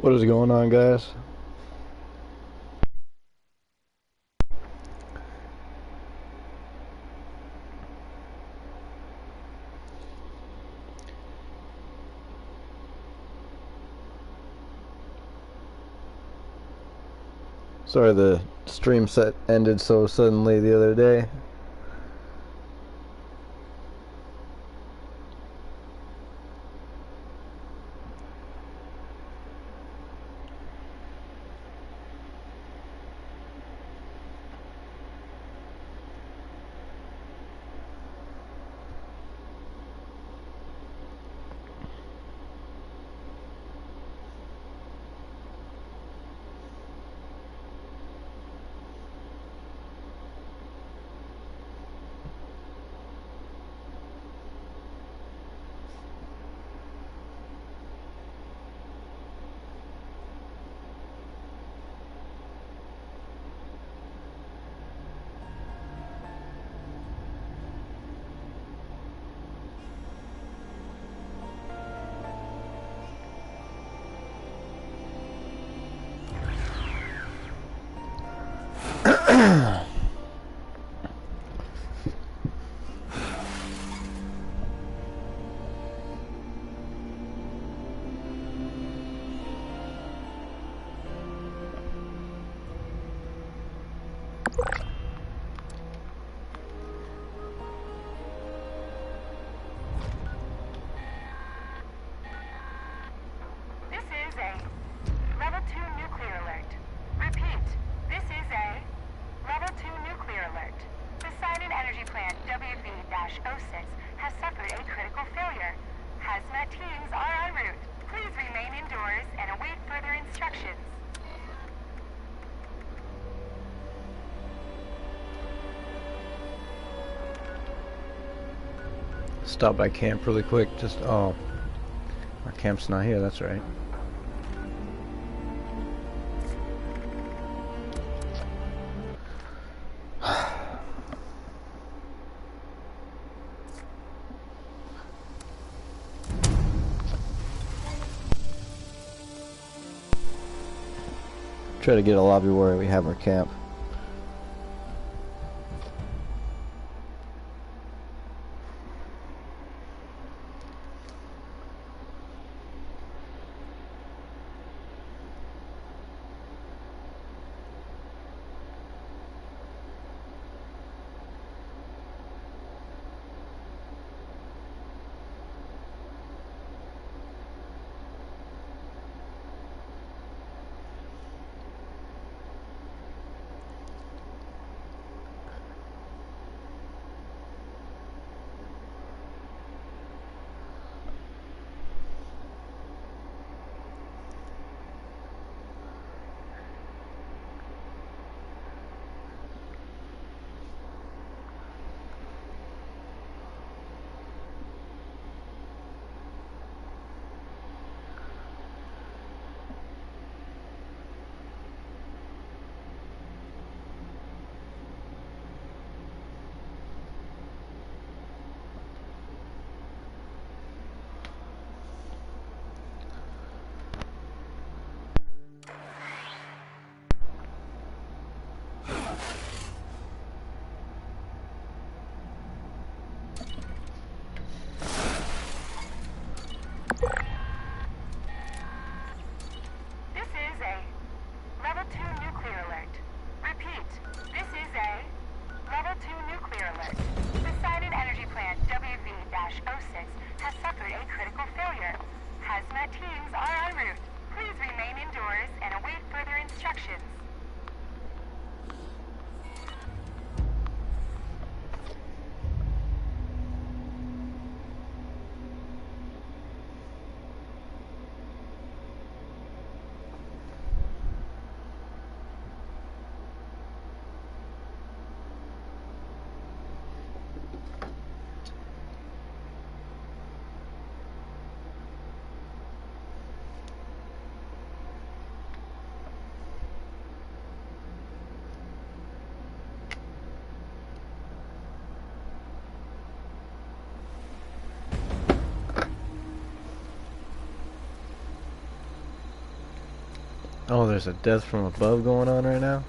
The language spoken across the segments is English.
What is going on, guys? Sorry the stream set ended so suddenly the other day. Stop by camp really quick. Oh, our camp's not here. That's right. Try to get a lobby where we have our camp. Oh, there's a death from above going on right now?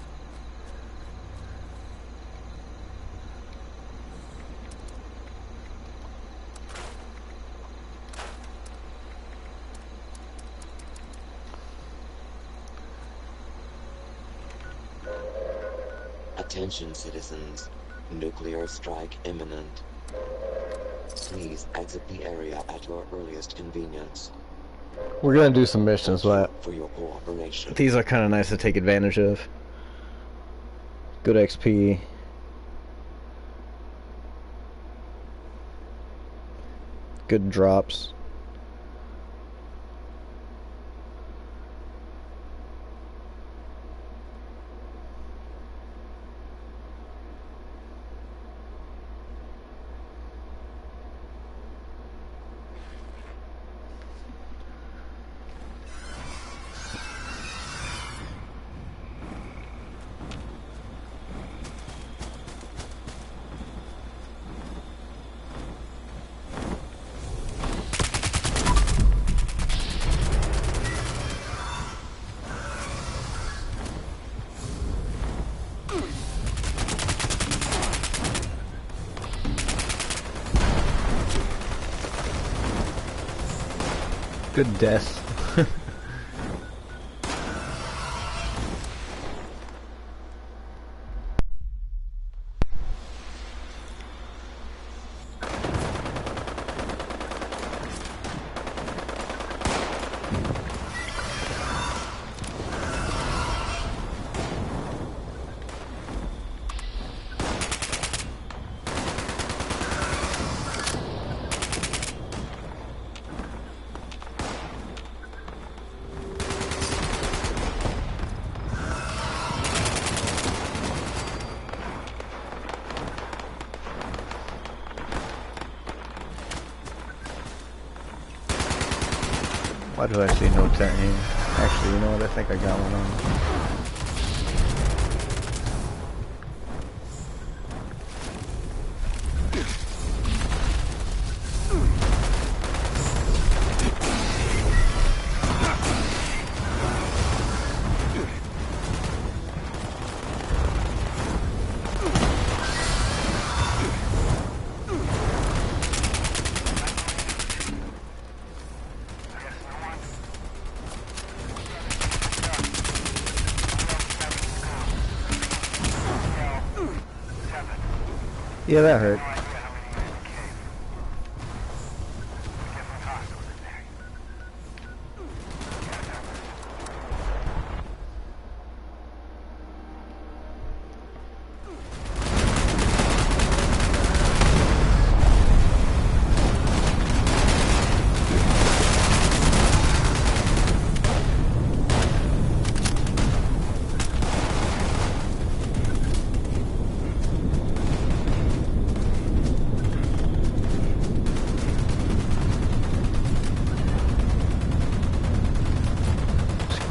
Attention citizens. Nuclear strike imminent. Please exit the area at your earliest convenience. We're gonna do some missions, Thank you but for your cooperation. these are kind of nice to take advantage of. Good XP. Good drops. Good death. Why do I see no tent here? Actually, you know what? I think I got one on. Yeah, that hurt.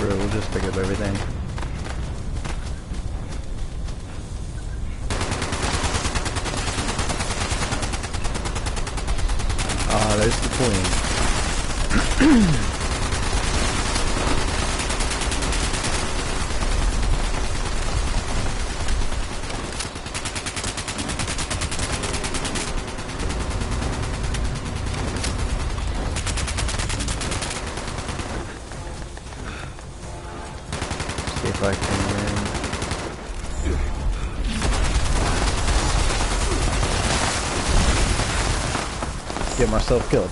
We'll just pick up everything. Ah, there's the queen. If I can get myself killed.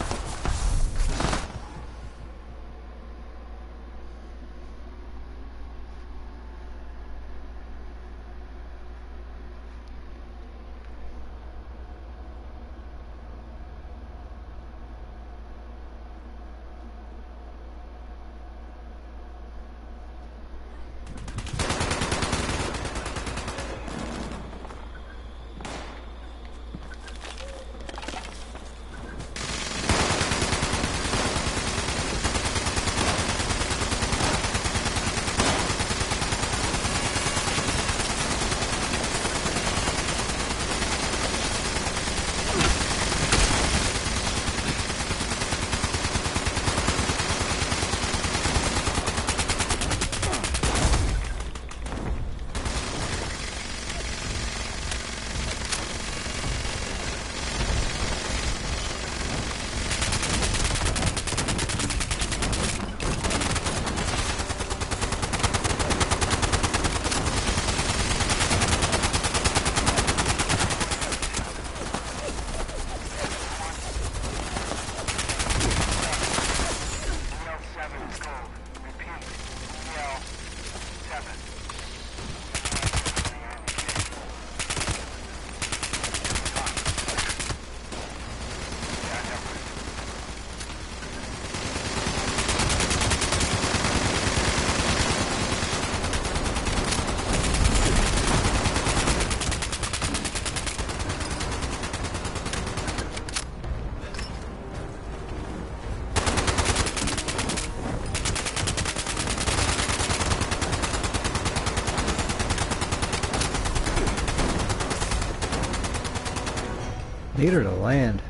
Need her to land.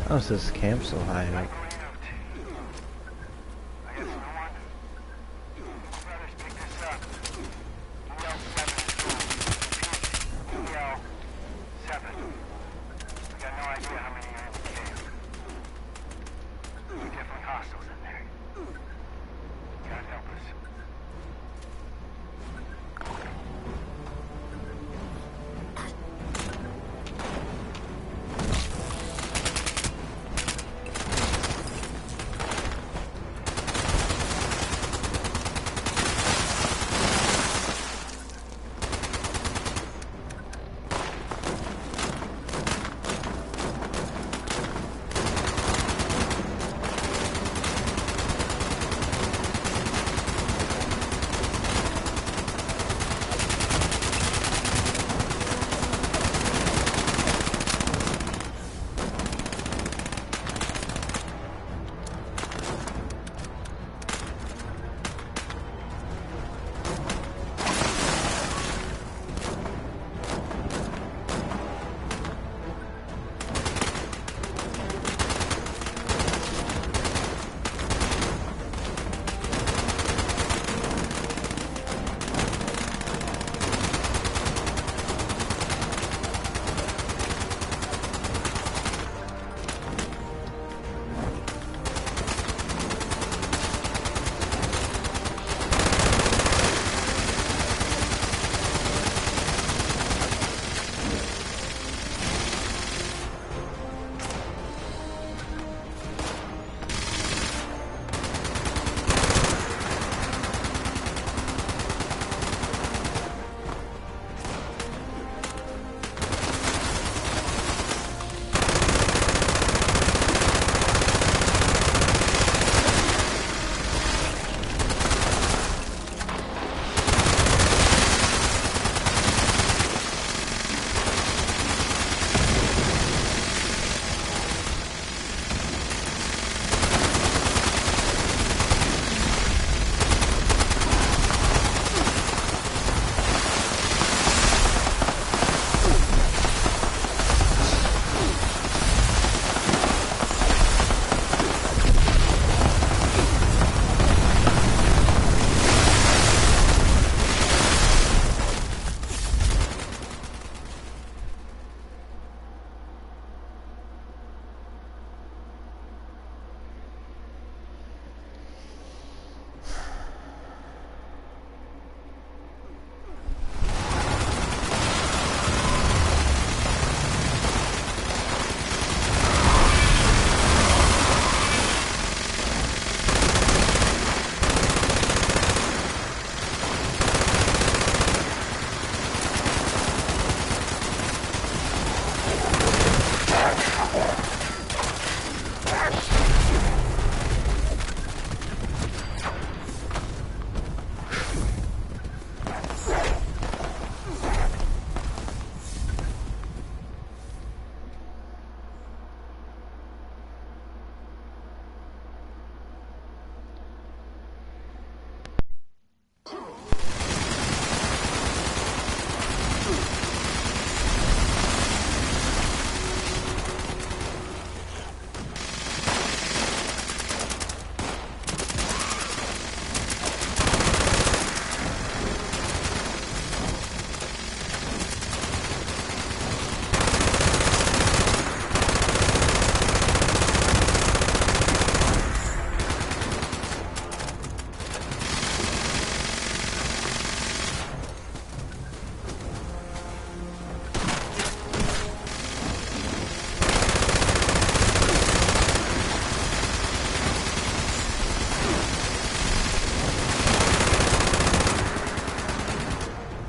How's this camp so high up?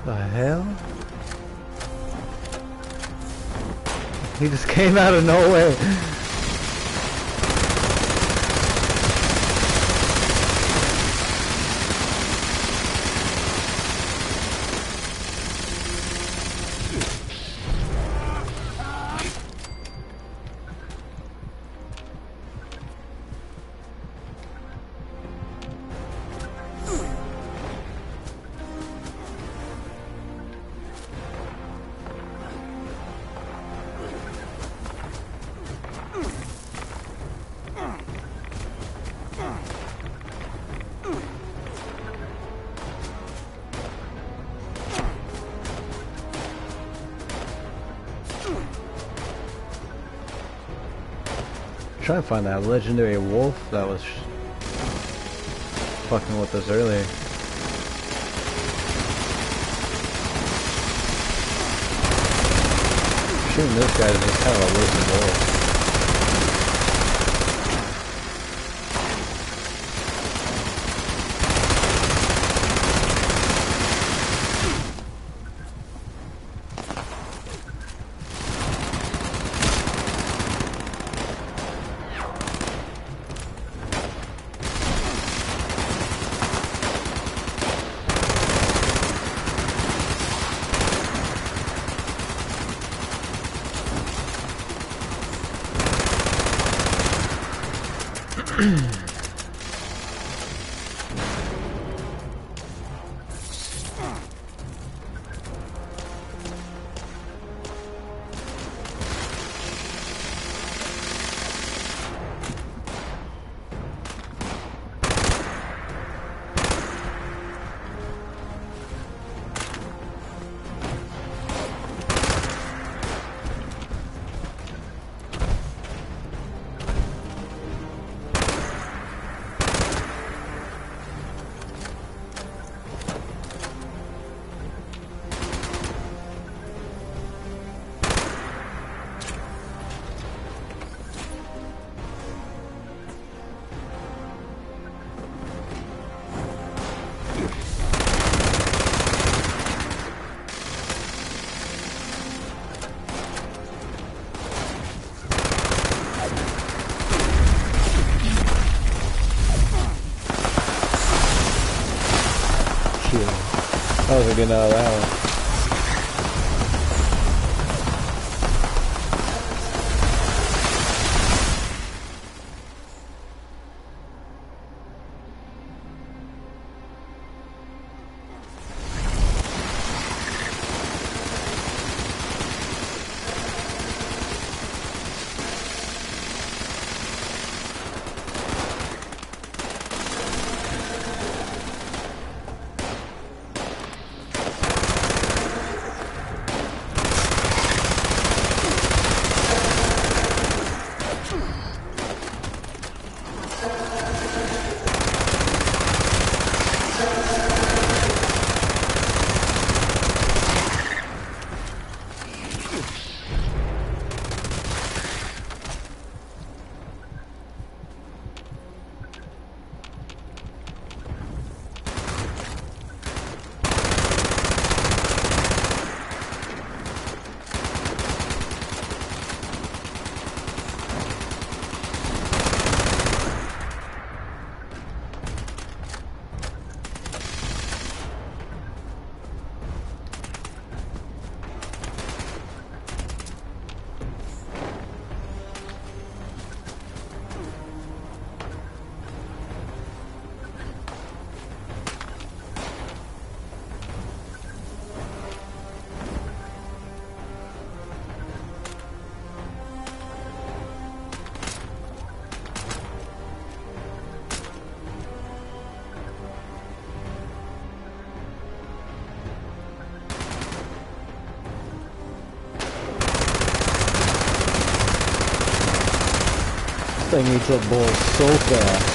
The hell? He just came out of nowhere. Trying to find that legendary wolf that was fucking with us earlier. Shooting this guy is kind of a waste of bullets. I wasn't getting out of that one. Thing eats up bullets so fast.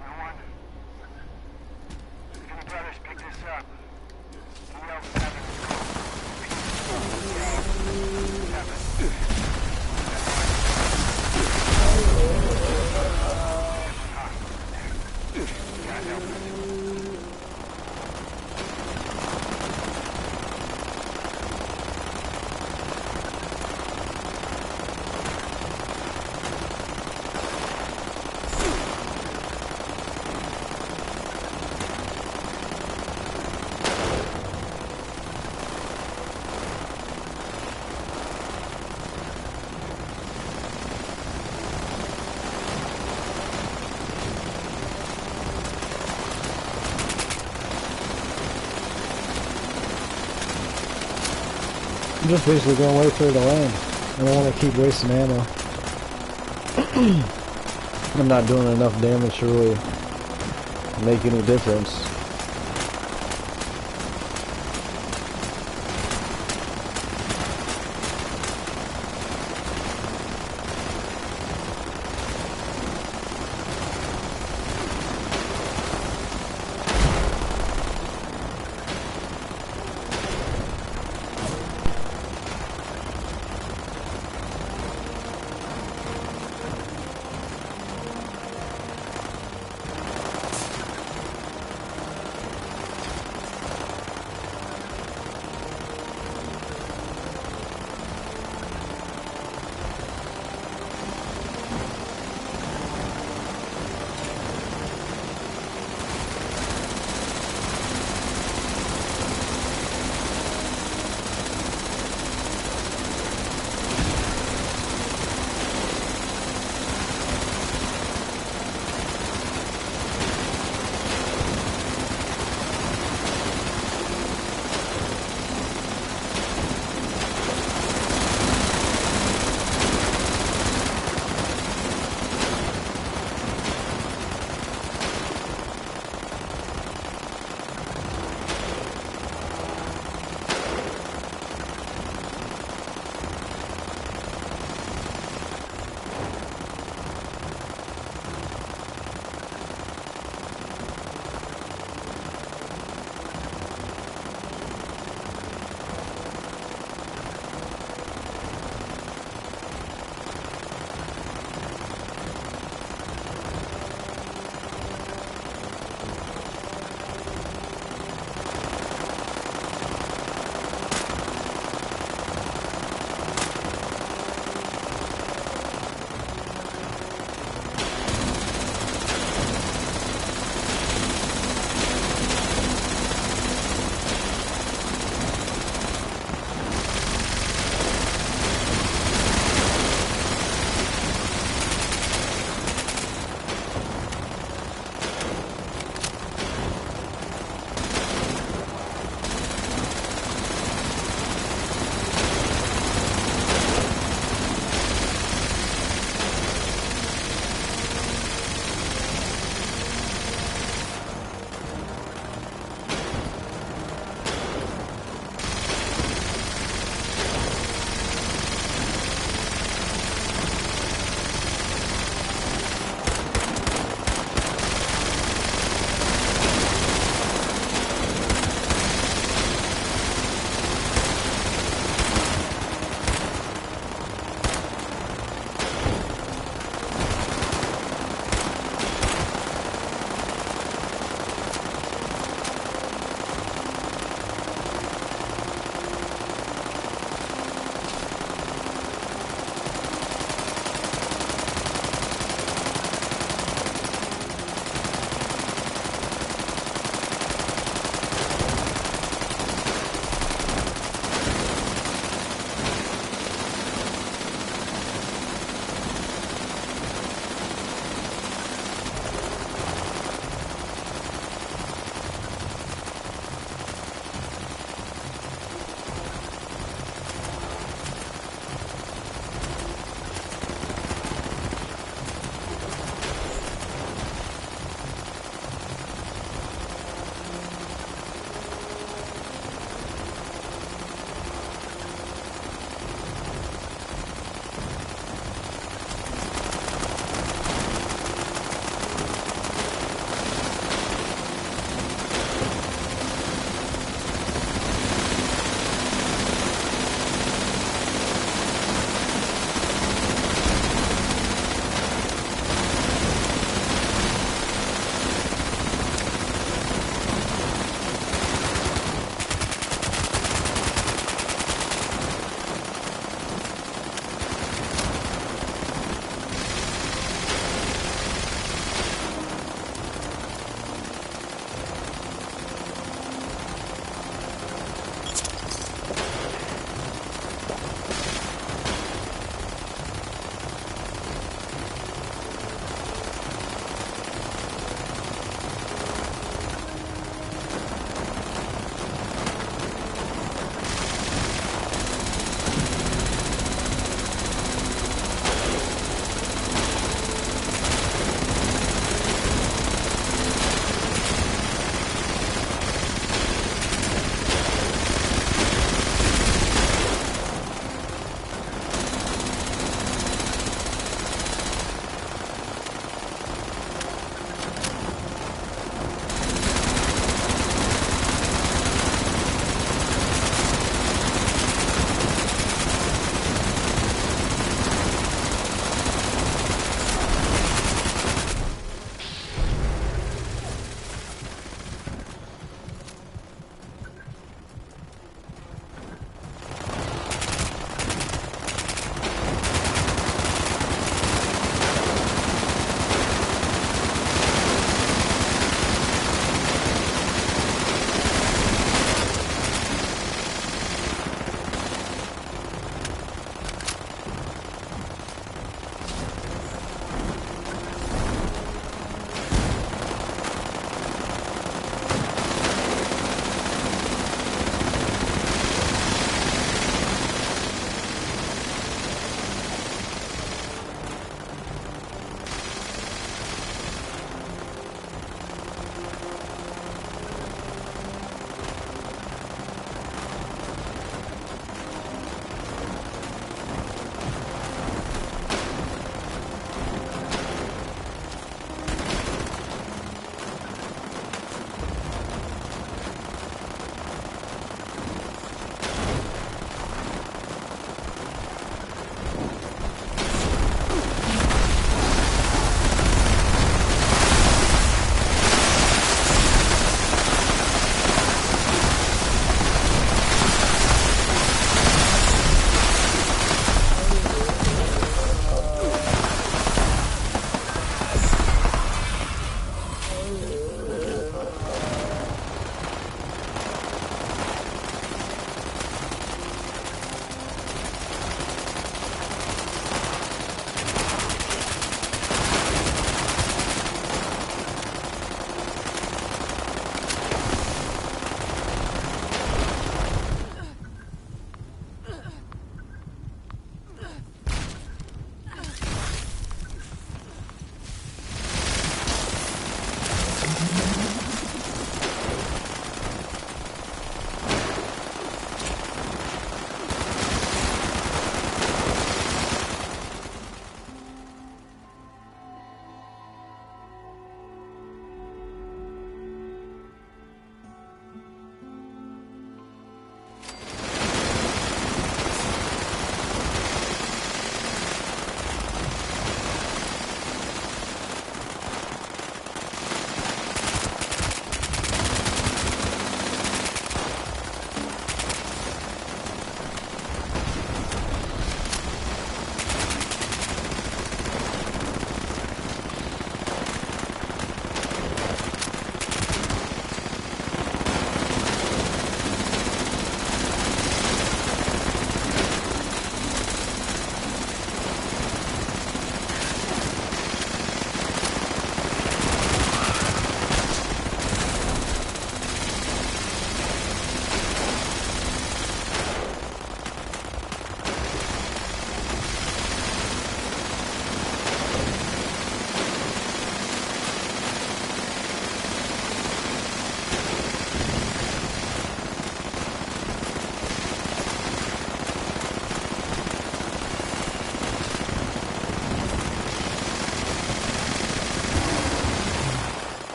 no one? If any brothers pick this up, EL7 is gone. 7. God help us. I'm just basically going to wait for it to land. I don't want to keep wasting ammo. I'm not doing enough damage to really make any difference.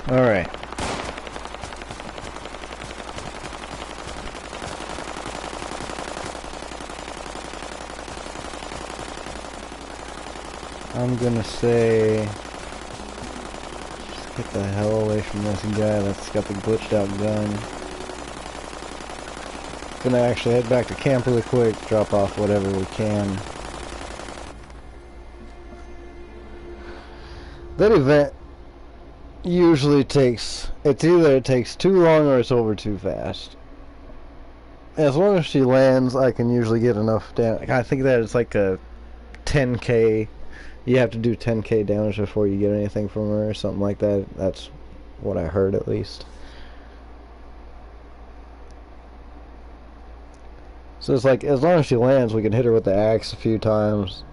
Alright. I'm gonna say, just get the hell away from this guy that's got the glitched out gun. Gonna actually head back to camp really quick, drop off whatever we can. That event usually takes, it's either it takes too long or it's over too fast. As long as she lands, I can usually get enough damage. I think that it's like a 10k. You have to do 10k damage before you get anything from her or something like that. That's what I heard, at least. So it's like, as long as she lands, we can hit her with the axe a few times,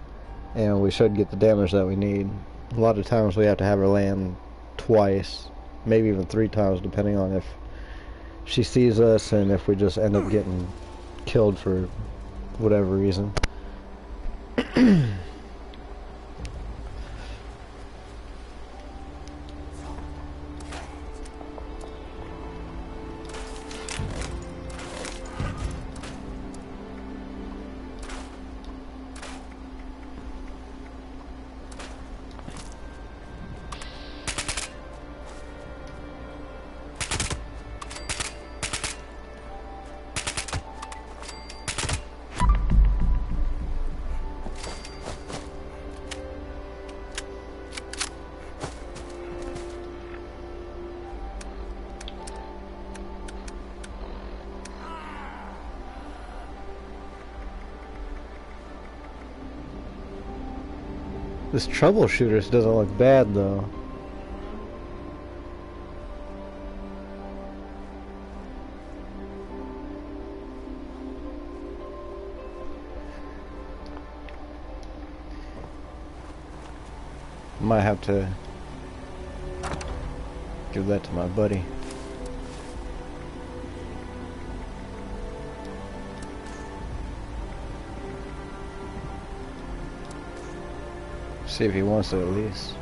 and we should get the damage that we need. A lot of times we have to have her land twice, maybe even 3 times, depending on if she sees us and if we just end up getting killed for whatever reason. This troubleshooter doesn't look bad, though. Might have to give that to my buddy. See if he wants it at least.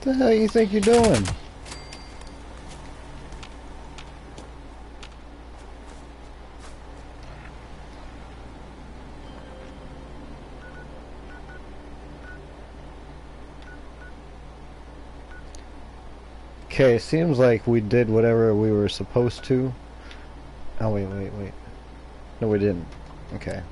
The hell you think you're doing? Okay, seems like we did whatever we were supposed to. Oh, wait. No, we didn't. Okay.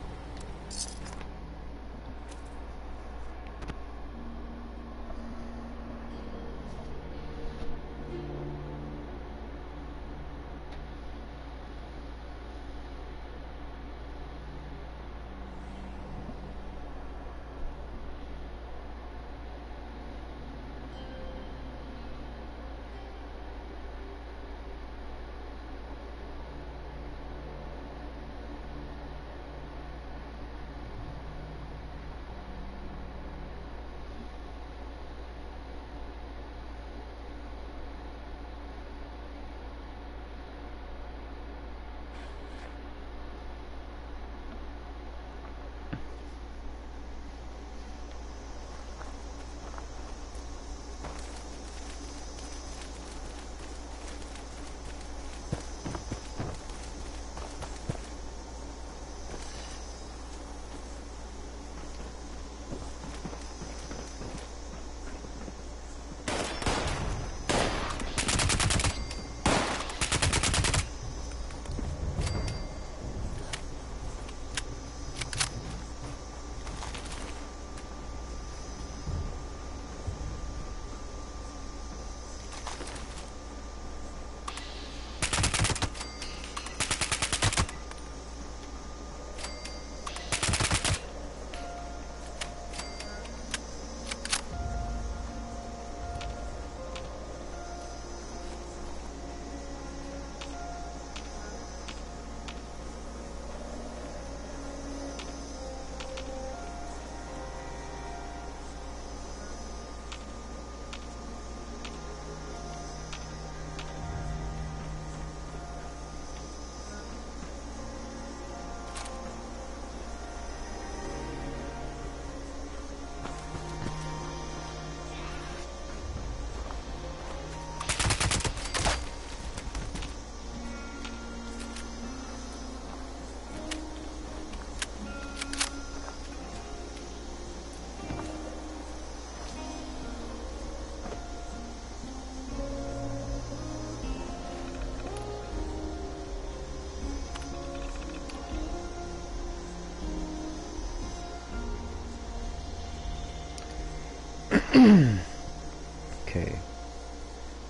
Okay.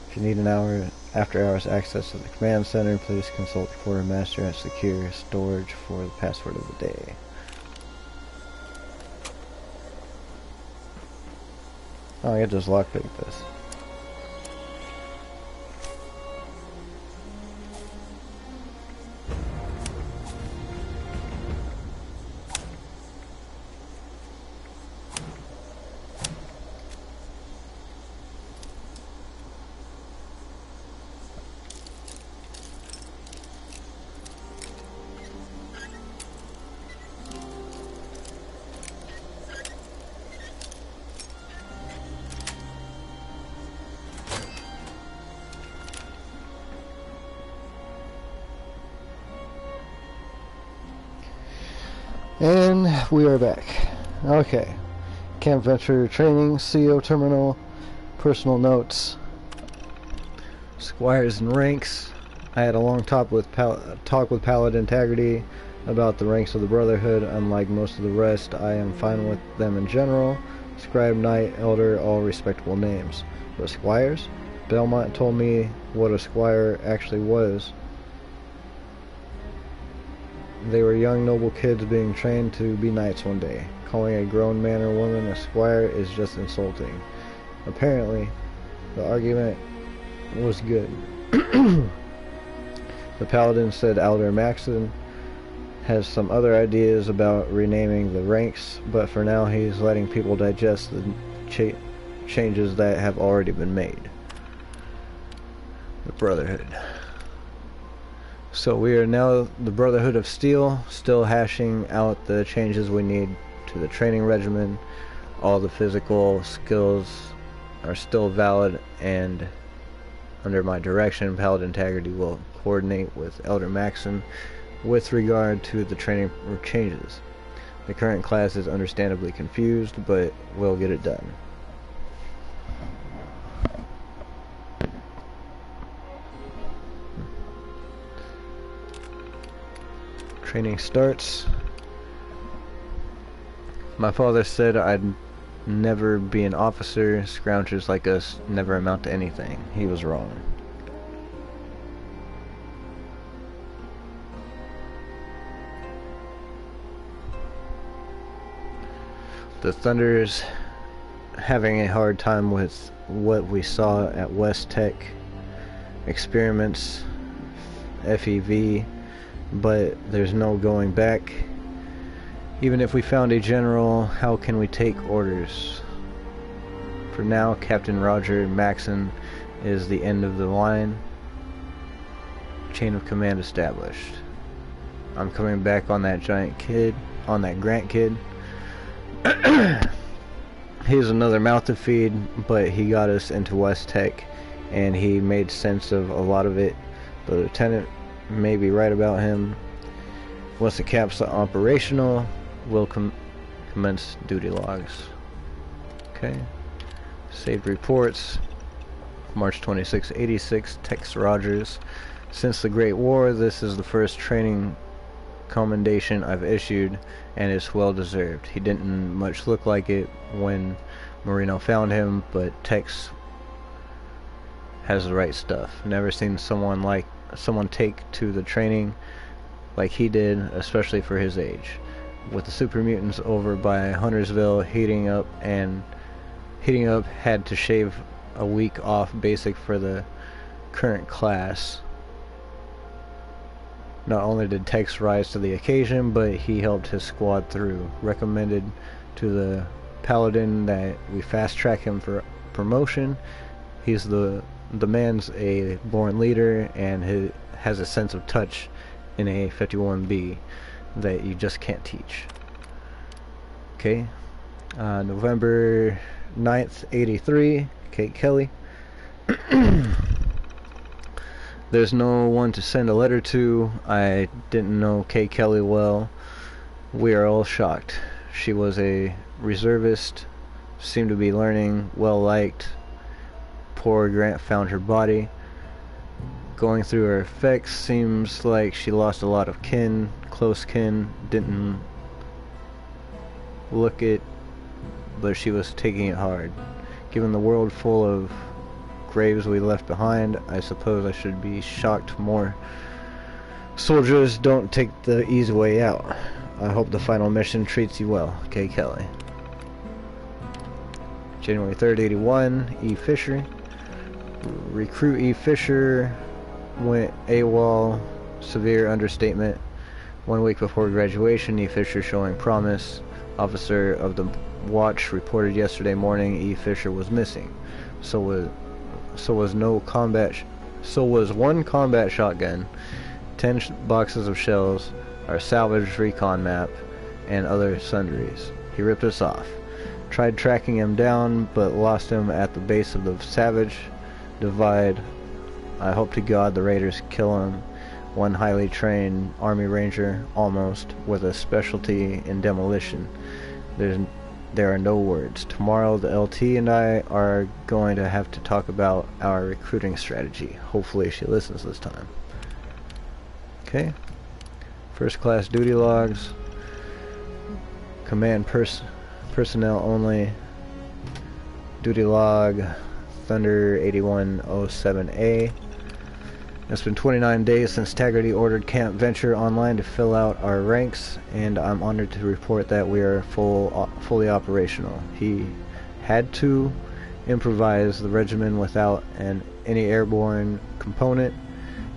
If you need an hour after hours access to the command center, please consult the quartermaster at secure storage for the password of the day. Oh, I get just lockpick this. And we are back. Okay. Camp Venture Training, CO Terminal, personal notes, squires and ranks. I had a long talk with Paladin Integrity about the ranks of the Brotherhood. Unlike most of the rest, I am fine with them in general. Scribe, Knight, Elder, all respectable names. But squires? Belmont told me what a squire actually was. They were young noble kids being trained to be knights one day. Calling a grown man or woman a squire is just insulting. Apparently, the argument was good. The Paladin said Alder Maxon has some other ideas about renaming the ranks, but for now he's letting people digest the changes that have already been made. The Brotherhood. So we are now the Brotherhood of Steel, still hashing out the changes we need to the training regimen, all the physical skills are still valid, and under my direction, Paladin Integrity will coordinate with Elder Maxon with regard to the training changes. The current class is understandably confused, but we'll get it done. Training starts. My father said I'd never be an officer. Scroungers like us never amount to anything. He was wrong. The Thunder's having a hard time with what we saw at West Tech experiments, FEV, but there's no going back. Even if we found a general, how can we take orders? For now, Captain Roger Maxon is the end of the line. Chain of command established. I'm coming back on that giant kid, on that Grant kid. He's another mouth to feed, but he got us into West Tech, and he made sense of a lot of it. The lieutenant may be right about him. Once the capsule operational, we'll commence duty logs. Okay. Saved reports. March 26, 86. Tex Rogers. Since the Great War, this is the first training commendation I've issued, and it's well deserved. He didn't much look like it when Marino found him, but Tex has the right stuff. Never seen someone take to the training like he did, especially for his age. With the super mutants over by Huntersville heating up, had to shave a week off basic for the current class. Not only did Tex rise to the occasion, but he helped his squad through. Recommended to the Paladin that we fast track him for promotion. He's the man's a born leader, and he has a sense of touch in a 51B that you just can't teach. Okay. November 9th, 83. Kate Kelly. There's no one to send a letter to. I didn't know Kate Kelly well. We are all shocked. She was a reservist, seemed to be learning, well liked. Poor Grant found her body. Going through her effects, seems like she lost a lot of kin, close kin. Didn't look it, but she was taking it hard. Given the world full of graves we left behind, I suppose I should be shocked more soldiers don't take the easy way out. I hope the final mission treats you well. Kay Kelly. January 3rd, 81. E. Fisher. Recruit E. Fisher went AWOL. Severe understatement. 1 week before graduation, E. Fisher showing promise. Officer of the watch reported yesterday morning E. Fisher was missing. So was one combat shotgun, 10 boxes of shells, our salvage recon map, and other sundries. He ripped us off. Tried tracking him down, but lost him at the base of the Savage Divide. I hope to God the Raiders kill him. One highly trained Army Ranger, almost, with a specialty in demolition. There are no words. Tomorrow the LT and I are going to have to talk about our recruiting strategy. Hopefully she listens this time. Okay. First class duty logs. Command personnel only. Duty log Thunder 8107A. It's been 29 days since Taggarty ordered Camp Venture Online to fill out our ranks, and I'm honored to report that we are fully operational. He had to improvise the regimen without any airborne component,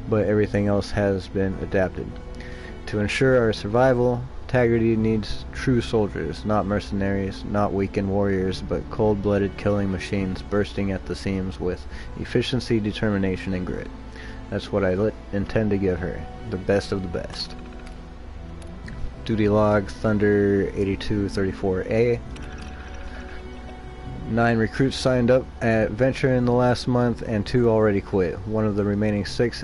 but everything else has been adapted. To ensure our survival, Taggarty needs true soldiers, not mercenaries, not weakened warriors, but cold-blooded killing machines bursting at the seams with efficiency, determination, and grit. That's what I intend to give her. The best of the best. Duty log Thunder 8234A. 9 recruits signed up at Venture in the last month, and 2 already quit. Out of the remaining 6,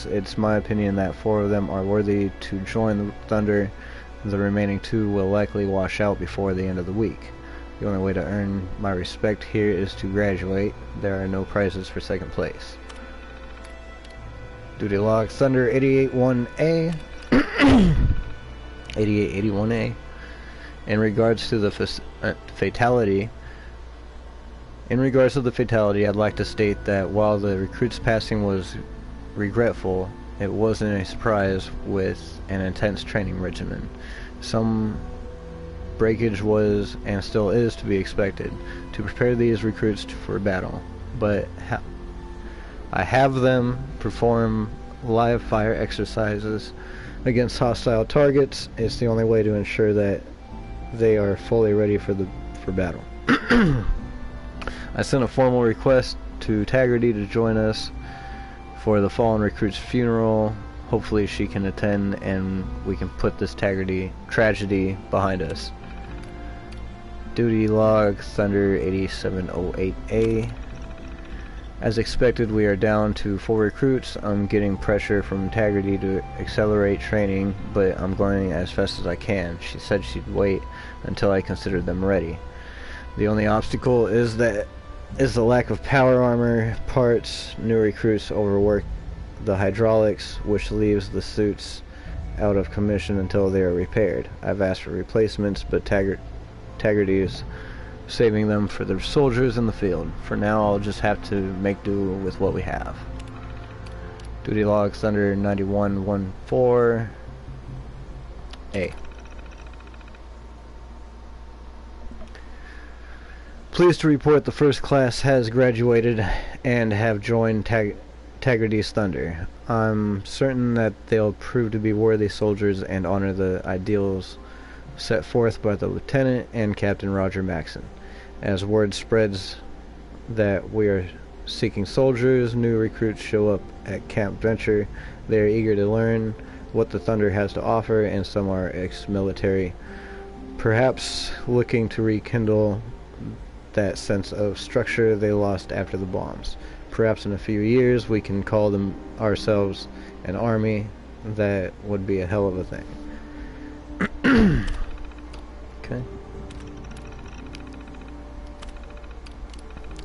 it's my opinion that 4 of them are worthy to join the Thunder. The remaining 2 will likely wash out before the end of the week. The only way to earn my respect here is to graduate. There are no prizes for second place. Duty log Thunder 88-1A. 8881A. In regards to the fatality, I'd like to state that while the recruit's passing was regretful, it wasn't a surprise with an intense training regimen. Some breakage was and still is to be expected to prepare these recruits for battle, but I have them perform live fire exercises against hostile targets. It's the only way to ensure that they are fully ready for battle. I sent a formal request to Taggarty to join us for the fallen recruit's funeral. Hopefully she can attend and we can put this Taggarty tragedy behind us. Duty log Thunder 8708A. As expected, we are down to 4 recruits. I'm getting pressure from Taggarty to accelerate training, but I'm going as fast as I can. She said she'd wait until I considered them ready. The only obstacle is the lack of power armor parts. New recruits overwork the hydraulics, which leaves the suits out of commission until they are repaired. I've asked for replacements, but Taggarty is saving them for the soldiers in the field. For now, I'll just have to make do with what we have. Duty log Thunder 9114A. Pleased to report the first class has graduated and have joined Taggarty's Thunder. I'm certain that they'll prove to be worthy soldiers and honor the ideals set forth by the Lieutenant and Captain Roger Maxson. As word spreads that we are seeking soldiers, new recruits show up at Camp Venture. They are eager to learn what the Thunder has to offer, and some are ex-military, perhaps looking to rekindle that sense of structure they lost after the bombs. Perhaps in a few years we can call them ourselves an army. That would be a hell of a thing. Okay.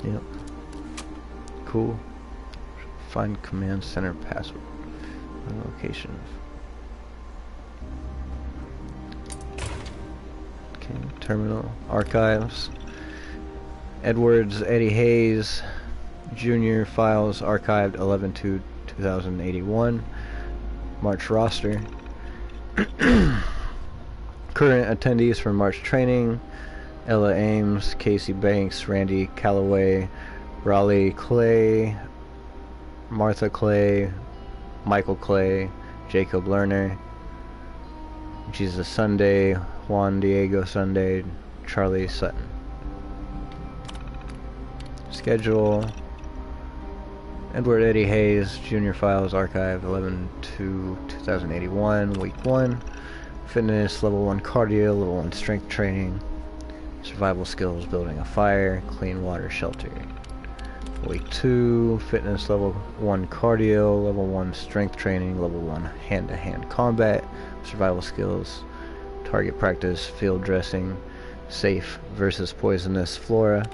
Yep. Cool. Find command center password. Location. Okay. Terminal. Archives. Edwards Eddie Hayes Jr. files archived 11/2/2081. March roster. Current attendees for March training: Ella Ames, Casey Banks, Randy Calloway, Raleigh Clay, Martha Clay, Michael Clay, Jacob Lerner, Jesus Sunday, Juan Diego Sunday, Charlie Sutton. Schedule: Edward Eddie Hayes Jr. files archived 11/2/2081. Week 1. Fitness level 1 cardio, level 1 strength training, survival skills, building a fire, clean water shelter. Week 2. Fitness level 1 cardio, level 1 strength training, level 1 hand-to-hand combat, survival skills, target practice, field dressing, safe versus poisonous flora.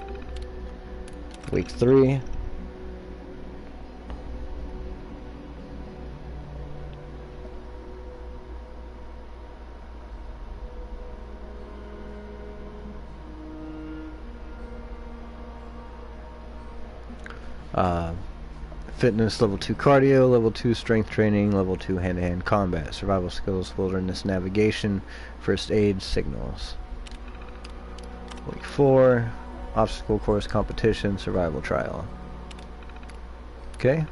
Week 3. Fitness level 2 cardio, level 2 strength training, level 2 hand-to-hand combat, survival skills, wilderness navigation, first aid, signals. Week 4. Obstacle course competition, survival trial. Okay.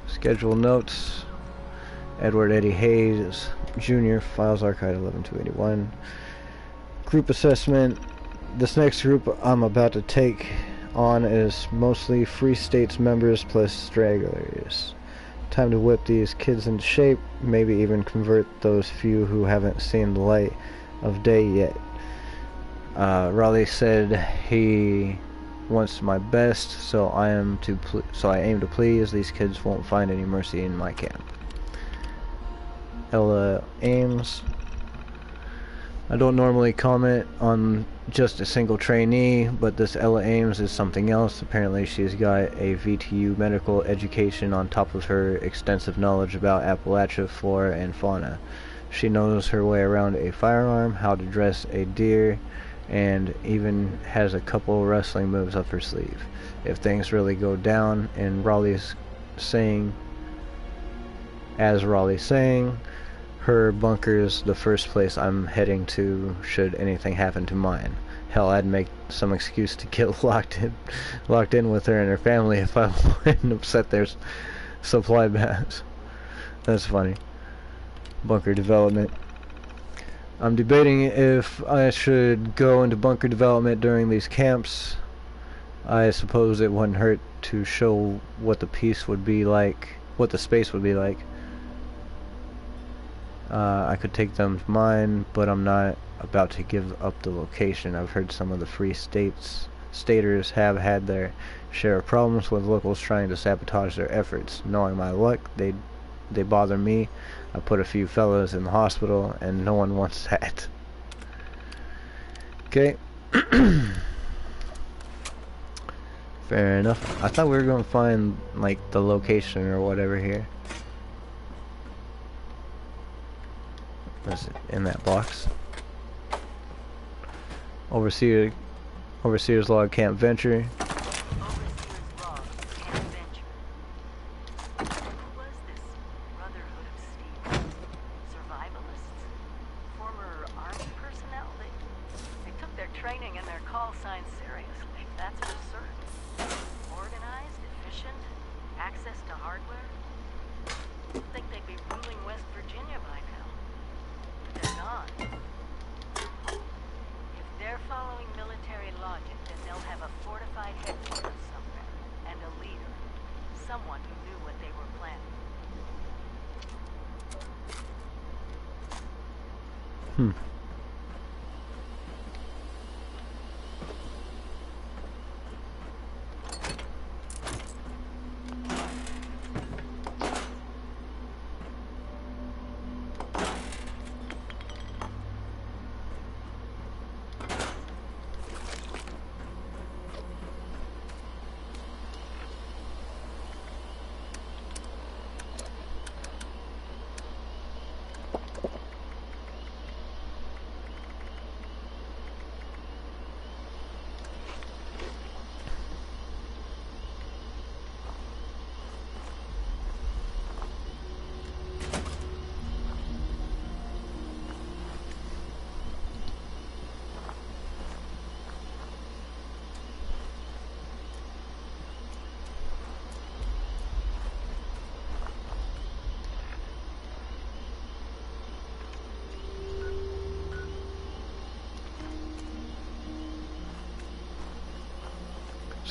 Schedule notes: Edward Eddie Hayes Jr. files archive 11/2/81. Group assessment: this next group I'm about to take on is mostly Free States members plus stragglers. Time to whip these kids into shape, maybe even convert those few who haven't seen the light of day yet. Raleigh said he wants my best, so I aim to please. These kids won't find any mercy in my camp. Ella Ames. I don't normally comment on just a single trainee, but this Ella Ames is something else. Apparently she's got a VTU medical education on top of her extensive knowledge about Appalachia flora and fauna. She knows her way around a firearm, how to dress a deer, and even has a couple wrestling moves up her sleeve. If things really go down, and Raleigh's saying, her bunker's the first place I'm heading to should anything happen to mine. Hell, I'd make some excuse to get locked in with her and her family if I wouldn't upset their supply bags. That's funny. Bunker development. I'm debating if I should go into bunker development during these camps. I suppose it wouldn't hurt to show what the space would be like. I could take them to mine, but I'm not about to give up the location. I've heard some of the free staters have had their share of problems with locals trying to sabotage their efforts. Knowing my luck, they bother me. I put a few fellas in the hospital, and no one wants that. Okay. Fair enough. I thought we were going to find, like, the location or whatever here. What's it in that box? Overseer's log, Camp Venture.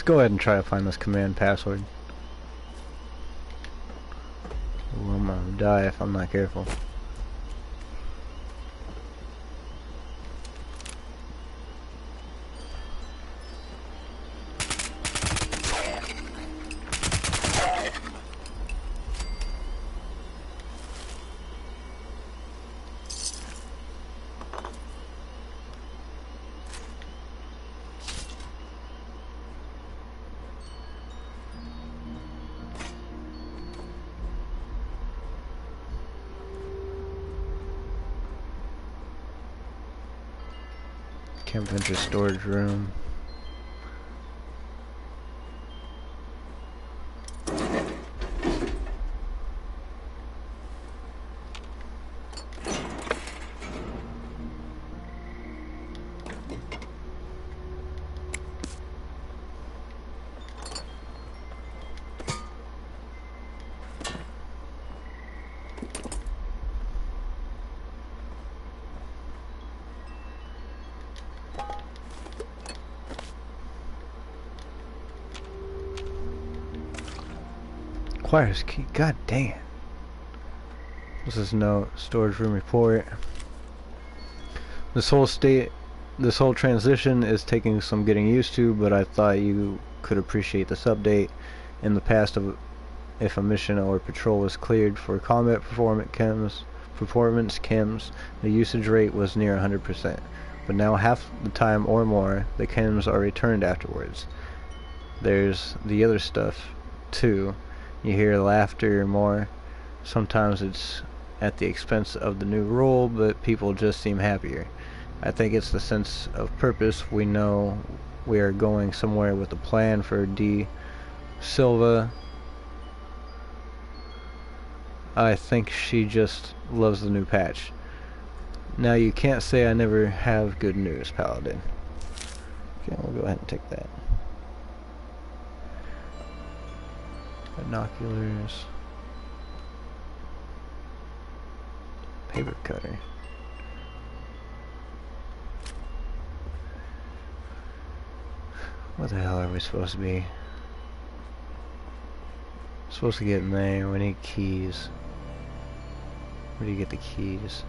Let's go ahead and try to find this command password. Ooh, I'm gonna die if I'm not careful. Camp Venture storage room. Acquires key. God damn. This is no storage room report. This whole state This whole transition is taking some getting used to, but I thought you could appreciate this update. In the past, if a mission or patrol was cleared for combat performance chems, the usage rate was near 100%. But now half the time or more, the chems are returned afterwards. There's the other stuff, too. You hear laughter more. Sometimes it's at the expense of the new role, but people just seem happier. I think it's the sense of purpose. We know we are going somewhere with a plan for D. Silva. I think she just loves the new patch. Now you can't say I never have good news, Paladin. Okay, we'll go ahead and take that. Binoculars. Paper cutter. What the hell are we supposed to be? Supposed to get in there. We need keys. Where do you get the keys?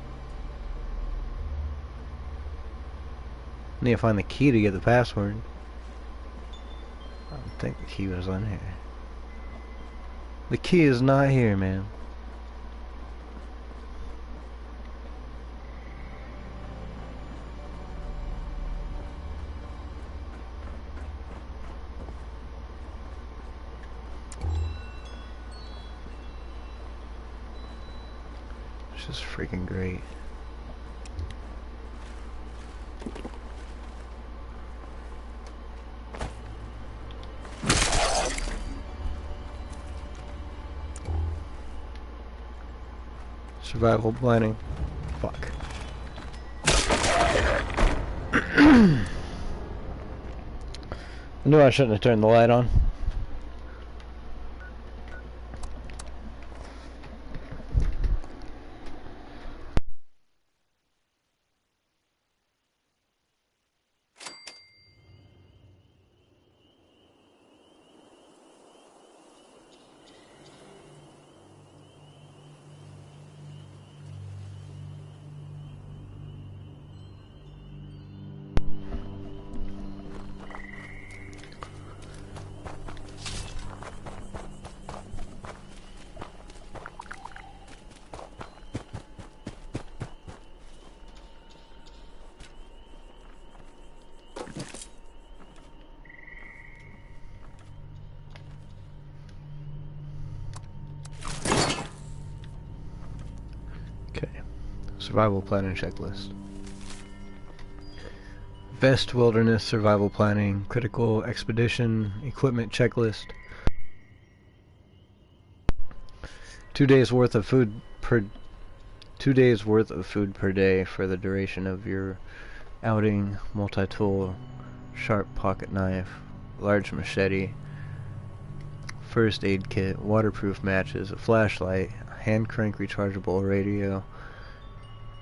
I need to find the key to get the password. I don't think the key was on here. The key is not here, man. This is freaking great. Survival planning. Fuck. I knew I shouldn't have turned the light on. Survival planning checklist. Vest wilderness survival planning, critical expedition, equipment checklist. 2 days worth of food per 2 days worth of food per day for the duration of your outing. Multi-tool, sharp pocket knife, large machete, first aid kit, waterproof matches, a flashlight, hand crank rechargeable radio,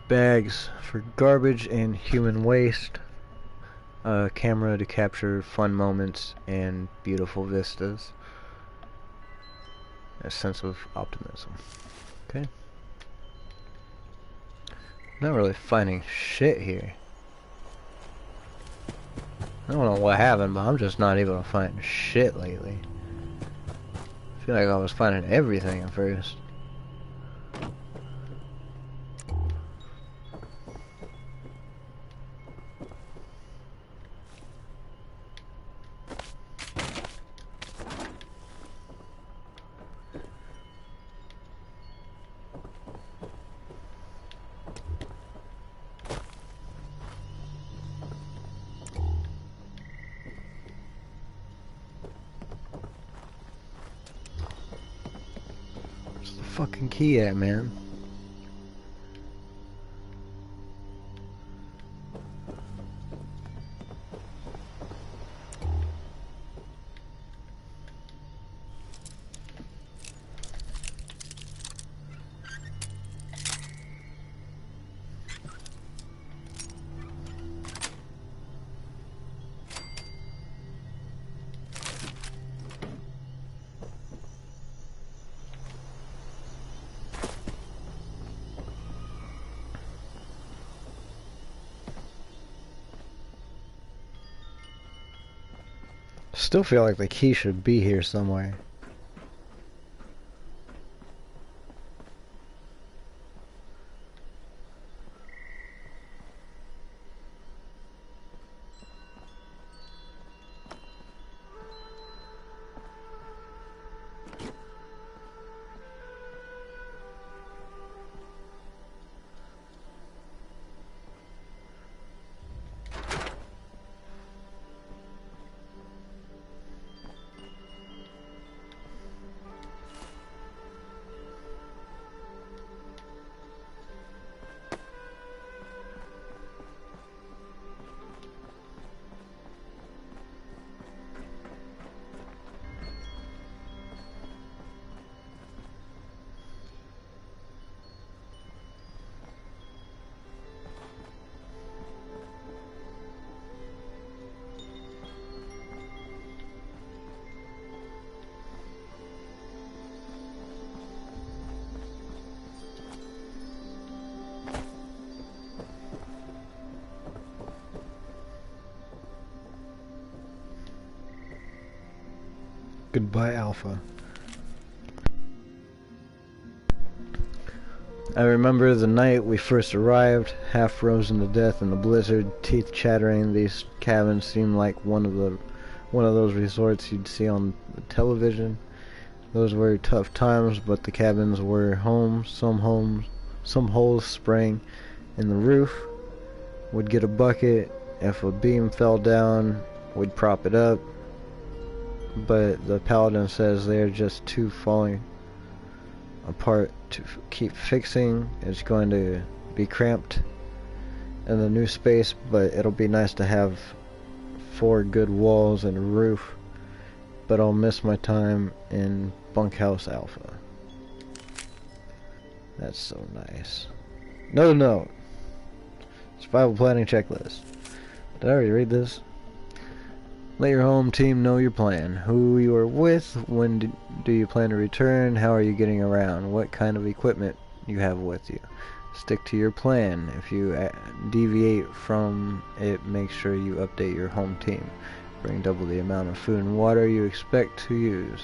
bags for garbage and human waste, a camera to capture fun moments and beautiful vistas, a sense of optimism. Okay. Not really finding shit here. I don't know what happened, but I'm just not able to find shit lately. I feel like I was finding everything at first. Fucking key at, man. still feel like the key should be here somewhere. Goodbye, Alpha. I remember the night we first arrived, half frozen to death in the blizzard, teeth chattering. These cabins seemed like one of those resorts you'd see on the television. Those were tough times, but the cabins were homes. Some holes sprang in the roof. We'd get a bucket. If a beam fell down, we'd prop it up. But the paladin says they're just too falling apart to keep fixing. It's going to be cramped in the new space, but it'll be nice to have 4 good walls and a roof. But I'll miss my time in Bunkhouse Alpha. That's so nice. No. Survival planning checklist. Did I already read this? Let your home team know your plan. Who you are with, when do you plan to return, how are you getting around, what kind of equipment you have with you. Stick to your plan. If you deviate from it, make sure you update your home team. Bring double the amount of food and water you expect to use.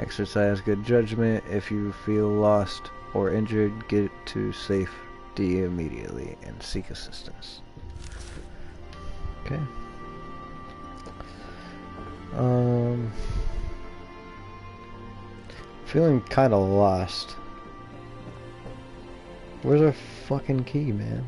Exercise good judgment. If you feel lost or injured, get to safety immediately and seek assistance. Okay. Feeling kinda lost. Where's our fucking key, man?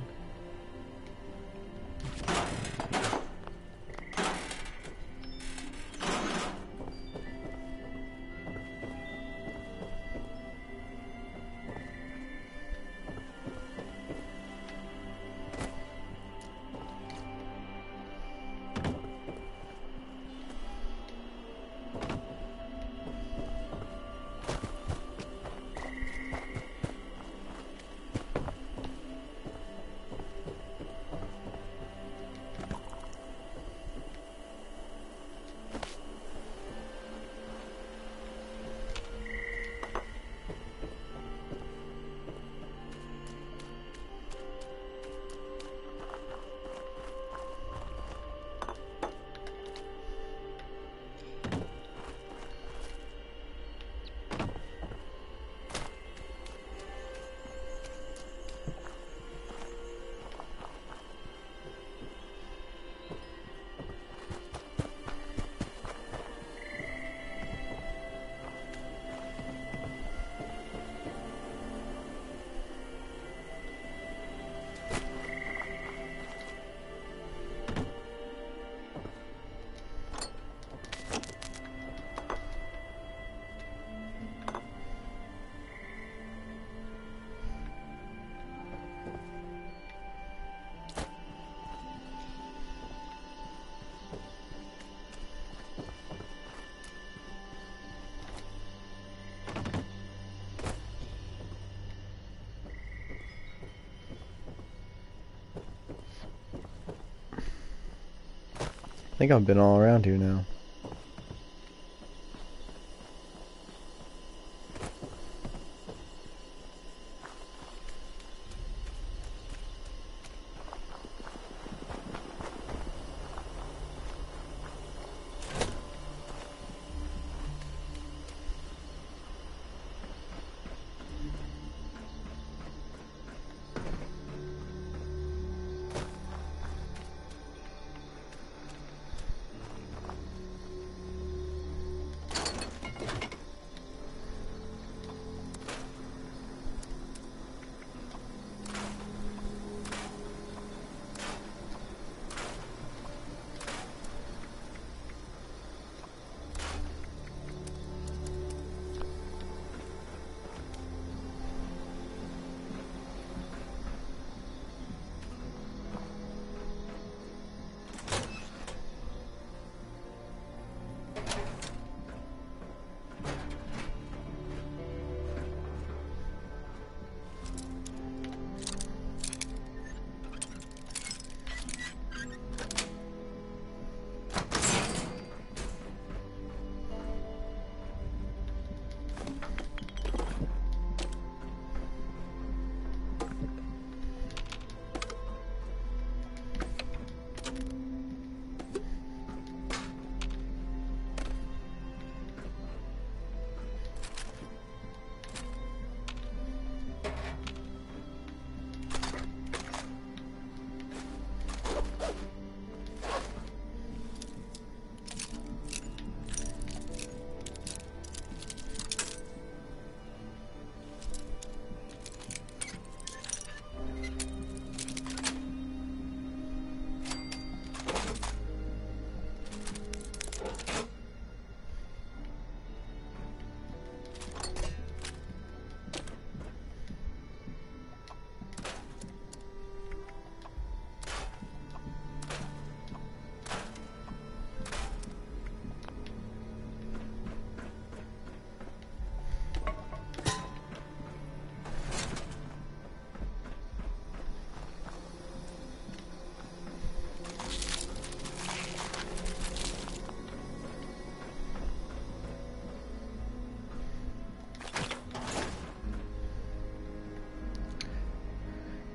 I think I've been all around here now.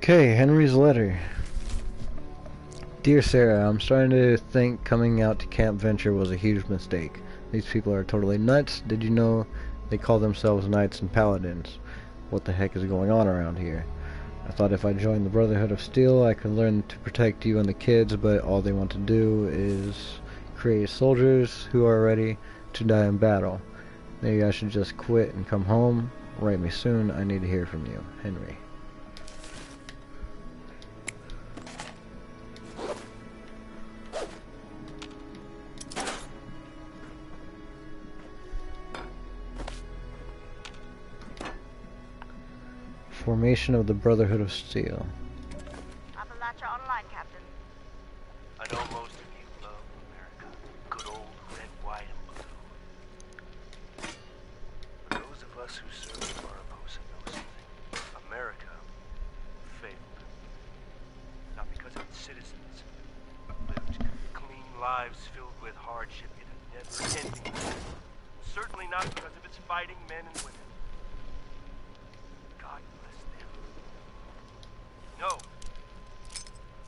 Okay, Henry's letter. Dear Sarah, I'm starting to think coming out to Camp Venture was a huge mistake. These people are totally nuts. Did you know they call themselves Knights and Paladins? What the heck is going on around here? I thought if I joined the Brotherhood of Steel I could learn to protect you and the kids, but all they want to do is create soldiers who are ready to die in battle. Maybe I should just quit and come home. Write me soon. I need to hear from you. Henry. Formation of the Brotherhood of Steel. Appalachia online, Captain. I know most of you love America. Good old red, white, and blue. But those of us who serve Barbarossa know something. America failed. Not because of its citizens, but lived clean lives filled with hardship in a never-ending war. Certainly not because of its fighting men and women. God bless them. No.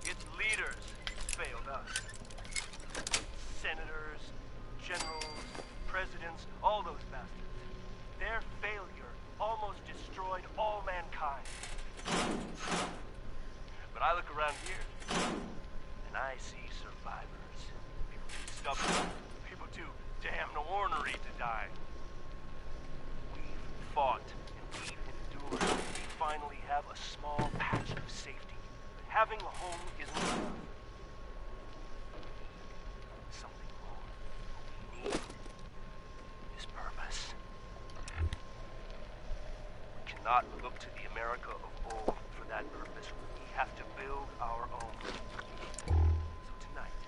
Its leaders failed us. Senators, generals, presidents, all those bastards. Their failure almost destroyed all mankind. But I look around here, and I see survivors. People too stubborn, people too damn ornery to die. We've fought and we've endured. We finally have a small patch of safety. But having a home isn't enough. Something wrong. What we need is purpose. We cannot look to the America of old for that purpose. We have to build our own. So tonight,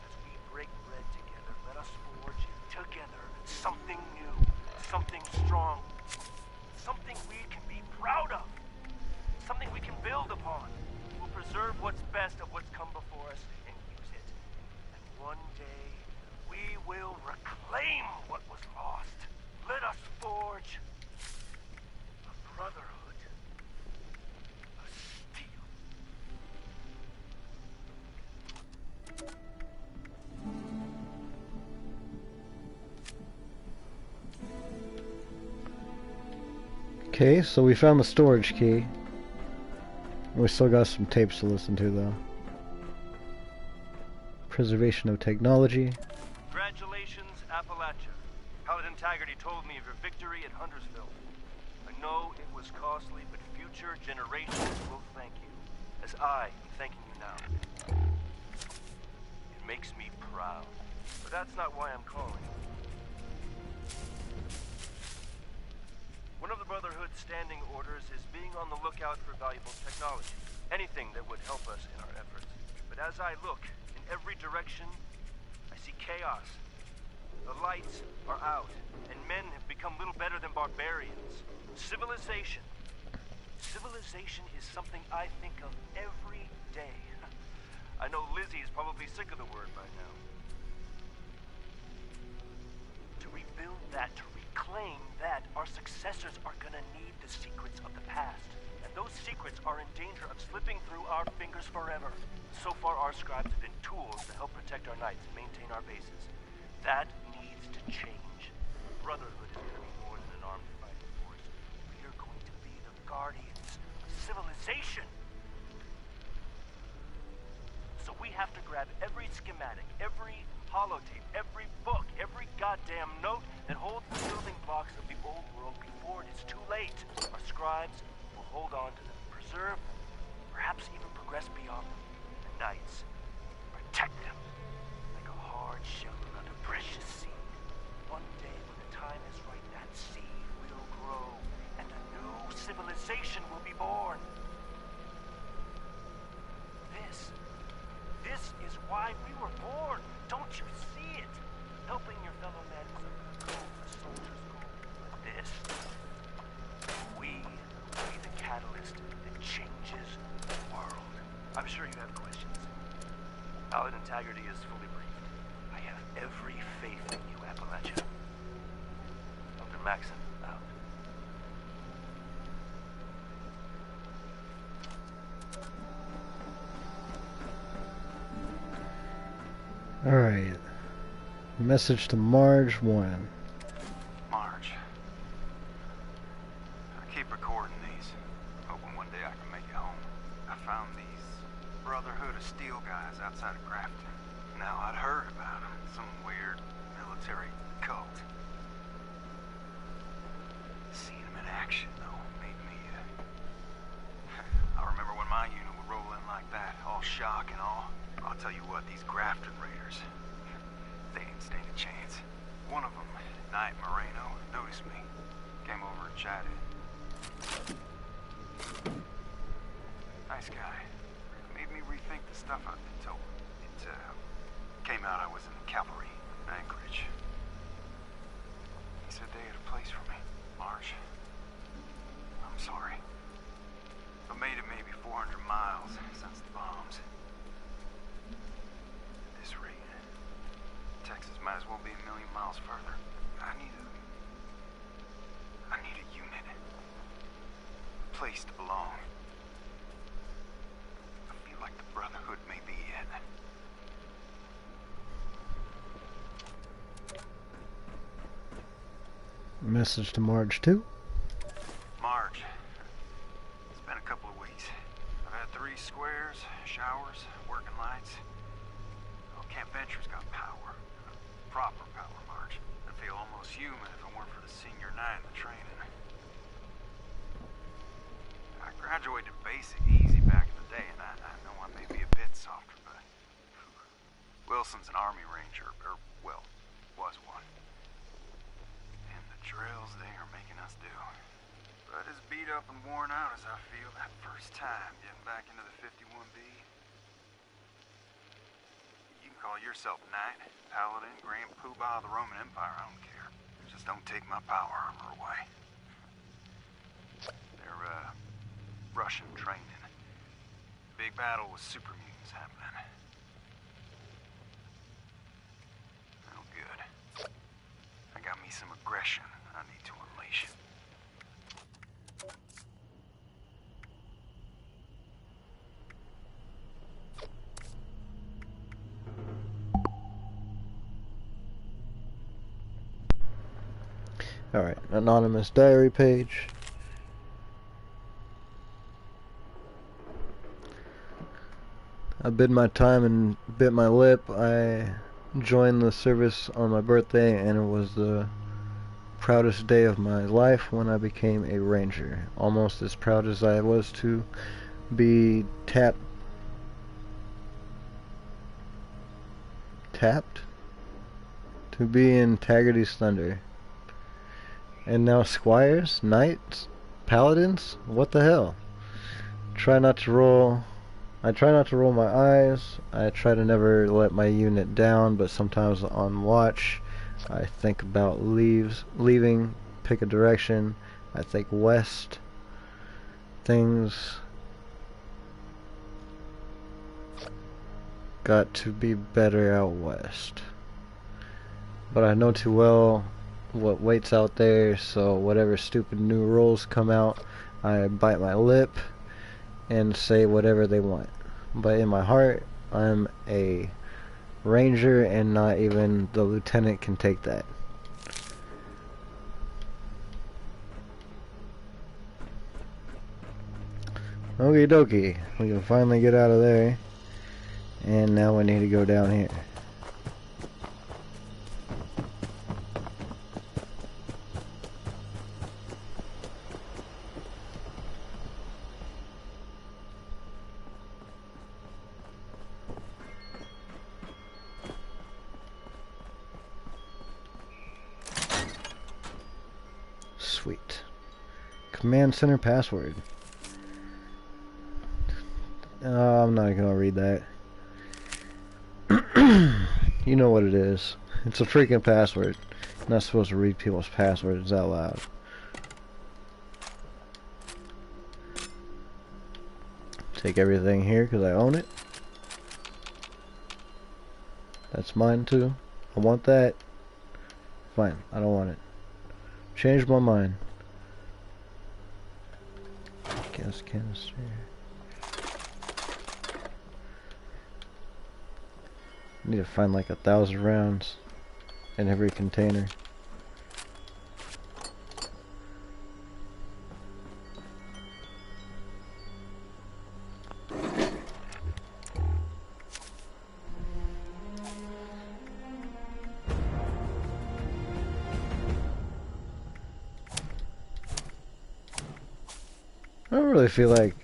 as we break bread together, let us forge together something new, something strong, something we can be proud of, something we can build upon. We'll preserve what's best of what's come before us and use it. And one day, we will reclaim what was lost. Let us forge a brotherhood of steel. Okay, so we found the storage key. We still got some tapes to listen to though. Preservation of technology. Congratulations, Appalachia. Paladin Taggarty told me of your victory at Huntersville. I know it was costly, but future generations will thank you, as I am thanking you now. It makes me proud, but that's not why I'm calling. One of the Brotherhood's standing orders is being on the lookout for valuable technology. Anything that would help us in our efforts. But as I look in every direction, I see chaos. The lights are out, and men have become little better than barbarians. Civilization. Civilization is something I think of every day. I know Lizzie is probably sick of the word by now. To rebuild that, to reclaim that, our successors are gonna need the secrets of the past. And those secrets are in danger of slipping through our fingers forever. So far, our scribes have been tools to help protect our knights and maintain our bases. That needs to change. Brotherhood is gonna be more than an armed fighting force. We are going to be the guardians of civilization. So we have to grab every schematic, every holotape, every book, every goddamn note that holds the building blocks of the old world before it is too late. Our scribes will hold on to them, preserve them, perhaps even progress beyond them. The knights protect them like a hard shell around a precious seed. One day when the time is right, that seed will grow and a new civilization will be born. This is why we were born. Don't you see it? Helping your fellow men is a goal, a soldier's goal. But this, we will be the catalyst that changes the world. I'm sure you have questions. Paladin Taggarty is fully briefed. I have every faith in you, Appalachia. Dr. Maxon, out. Alright. Message to Marge 1. Marge. I keep recording these, hoping one day I can make it home. I found these Brotherhood of Steel guys outside of Grafton. Now, I'd heard about them, some weird military cult. Seeing them in action, though, made me, I remember when my unit would roll in like that, all shock and all. I'll tell you what, these Grafton Raiders, they didn't stand a chance. One of them, Knight Moreno, noticed me. Came over and chatted. Nice guy. Made me rethink the stuff I've been told. It came out I was in the cavalry in Anchorage. He said they had a place for me. Marge, I'm sorry. I made it maybe 400 miles since the bombs. At this rate, Texas might as well be a million miles further. I need a unit. A place to belong. I feel like the Brotherhood may be it. Message to Marge 2. Marge, it's been a couple of weeks. I've had 3 squares, showers, working lights. Oh, Camp Venture's got power. Proper power, Marge. I'd feel almost human if it weren't for the senior night and the training. I graduated basic easy back in the day, and I know I may be a bit softer, but Wilson's an Army Ranger, or, well, was one. And the drills they are making us do. But as beat up and worn out as I feel that first time getting back into the 51B. You can call yourself Knight, Paladin, Grand Poobah of the Roman Empire, I don't care. Just don't take my power armor away. They're, Russian training. Big battle with super mutants happening. Oh, good. I got me some aggression I need to unleash. Alright, anonymous diary page. I bid my time and bit my lip. I joined the service on my birthday, and it was the proudest day of my life when I became a ranger. Almost as proud as I was to be tapped to be in Taggarty's Thunder. And now squires, knights, paladins? What the hell? I try not to roll my eyes. I try to never let my unit down, but sometimes on watch, I think about leaving, pick a direction. I think west. Things got to be better out west. But I know too well what waits out there, so whatever stupid new rules come out, I bite my lip and say whatever they want. But in my heart, I'm a ranger, and not even the lieutenant can take that. Okie dokie, we can finally get out of there, and now we need to go down here. Sweet. Command center password. I'm not gonna read that. You know what it is. It's a freaking password. I'm not supposed to read people's passwords out loud. Take everything here because I own it. That's mine too. I want that. Fine, I don't want it. Changed my mind. Gas canister. Need to find like 1,000 rounds in every container. I don't really feel like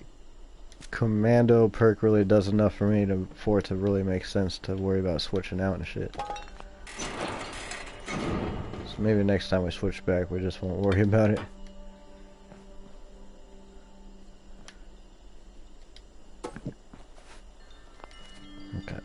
Commando perk really does enough for me for it to really make sense to worry about switching out and shit. So maybe next time we switch back, we just won't worry about it. Okay.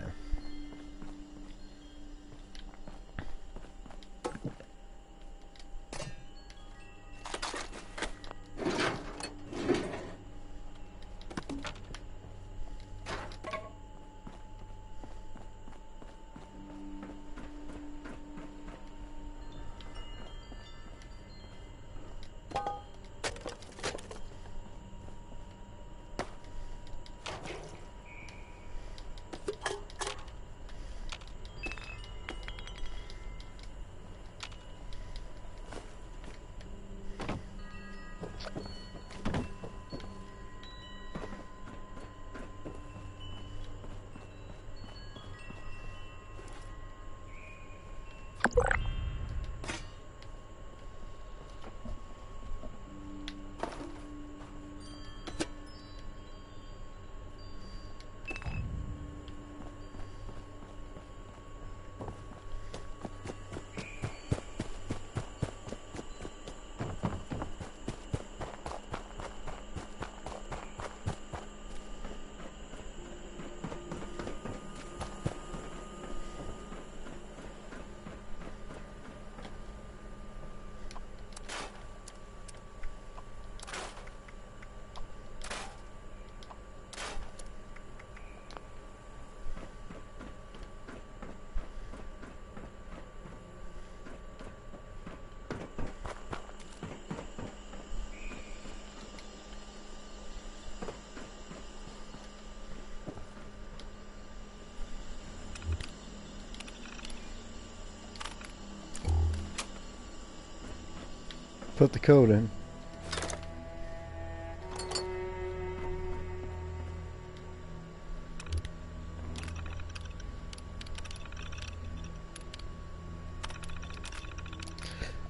Put the code in.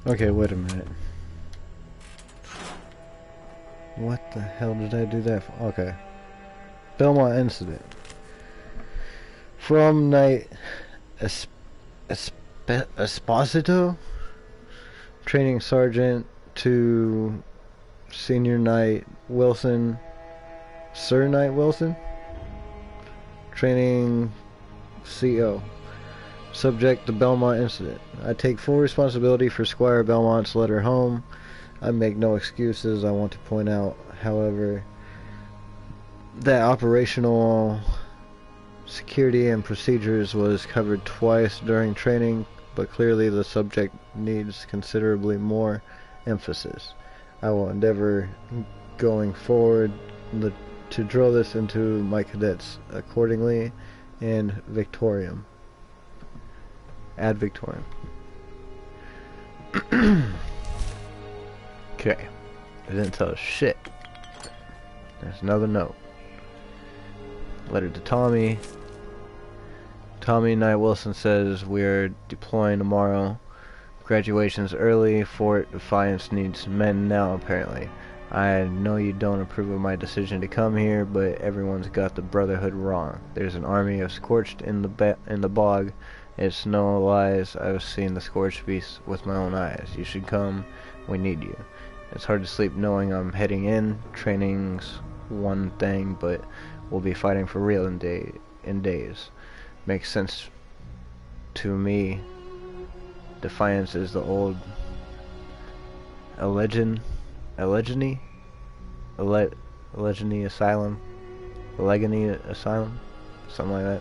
Okay, wait a minute. What the hell did I do that for? Okay. Belmont incident. From Knight Esposito, training sergeant, to Senior Knight Wilson, Sir Knight Wilson, training CO. Subject the Belmont incident. I take full responsibility for Squire Belmont's letter home. I make no excuses. I want to point out, however, that operational security and procedures was covered twice during training, but clearly the subject needs considerably more emphasis. I will endeavor going forward to drill this into my cadets accordingly, and Victorium. Ad Victorium. Okay. It didn't tell us shit. There's another note. Letter to Tommy. Tommy Knight Wilson says we're deploying tomorrow. Graduation's early. Fort Defiance needs men now, apparently. I know you don't approve of my decision to come here, but everyone's got the Brotherhood wrong. There's an army of Scorched in the bog. It's no lies. I've seen the Scorched beasts with my own eyes. You should come. We need you. It's hard to sleep knowing I'm heading in. Training's one thing, but we'll be fighting for real in days. Makes sense to me. Defiance is the old Allegheny Asylum, something like that.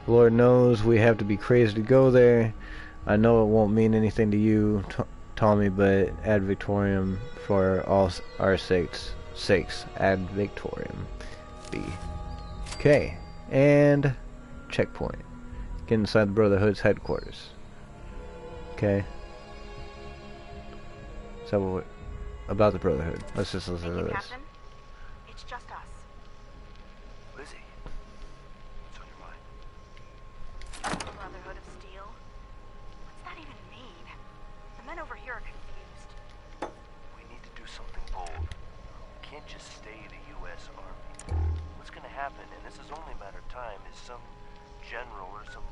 Lord knows we have to be crazy to go there. I know it won't mean anything to you, Tommy, but ad Victorium for all our sakes, ad Victorium. B. Okay, and checkpoint. Get inside the Brotherhood's headquarters. Okay? So what about the Brotherhood? Let's just listen to Thank you, this. Captain. It's just us. Lizzie, what's on your mind? Brotherhood of Steel. What's that even mean? The men over here are confused. We need to do something bold. We can't just stay the U.S. Army. What's gonna happen, and this is only a matter of time, is some general or some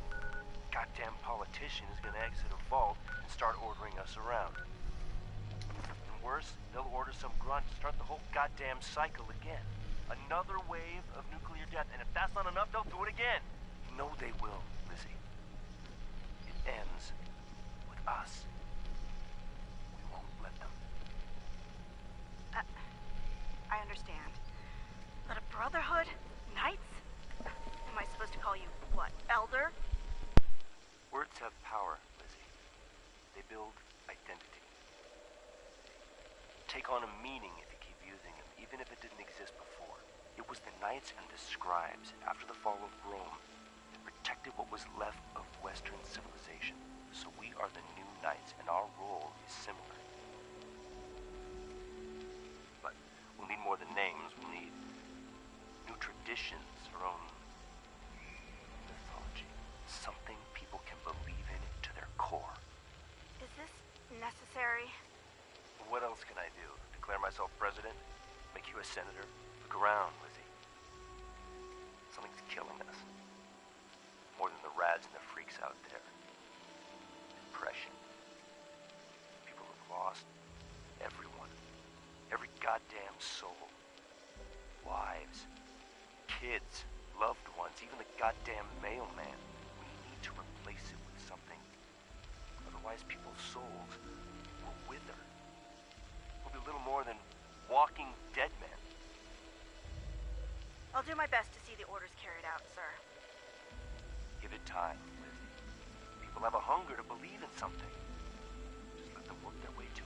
goddamn politician is gonna exit a vault and start ordering us around. And worse, they'll order some grunt to start the whole goddamn cycle again. Another wave of nuclear death, and if that's not enough, they'll do it again. No, they will, Lizzie. It ends with us. We won't let them. I understand. But a Brotherhood? Knights? Am I supposed to call you, what, Elder? Words have power, Lizzie. They build identity. Take on a meaning if you keep using them, even if it didn't exist before. It was the Knights and the Scribes, after the fall of Rome, that protected what was left of Western civilization. So we are the new Knights, and our role is similar. But we'll need more than names. We'll need new traditions, our own mythology. Something people can believe in to their core. Is this necessary? What else can I do? Declare myself president? Make you a senator? Look around, Lizzie. Something's killing us. More than the rads and the freaks out there. Depression. People have lost everyone. Every goddamn soul. Wives. Kids. Loved ones. Even the goddamn mailman. We need to replace it with something. Otherwise people's souls will wither. We'll be little more than walking dead men. I'll do my best to see the orders carried out, sir. Give it time, Lizzie. People have a hunger to believe in something. Just let them work their way to it.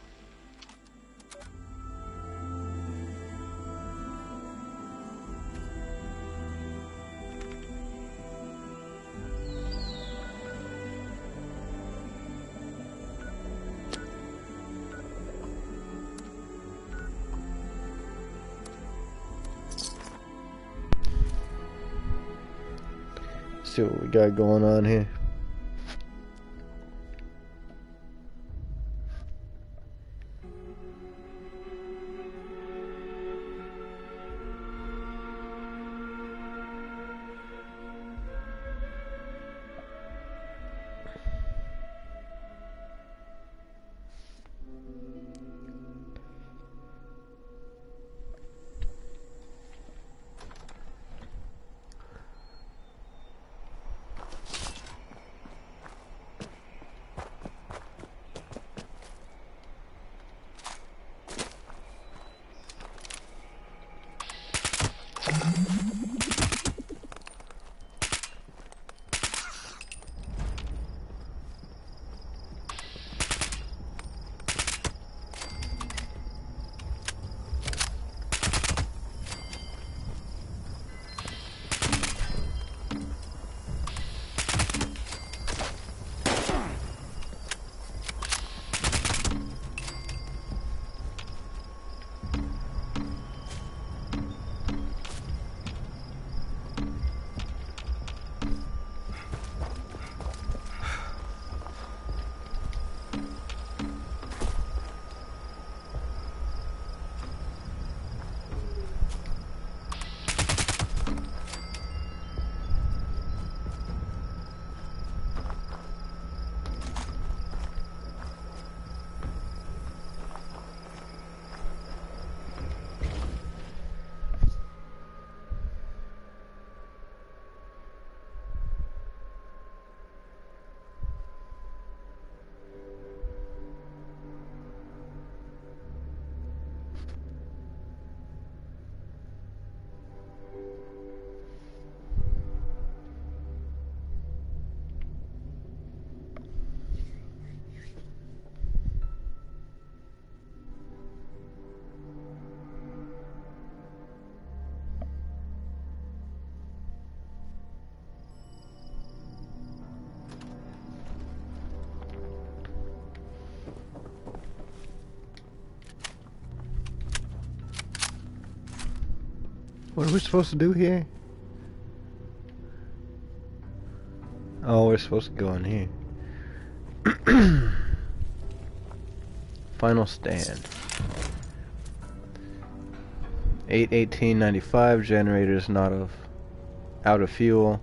See what we got going on here. What are we supposed to do here? Oh, we're supposed to go in here. Final stand. 8/18/95. Generators not out of fuel.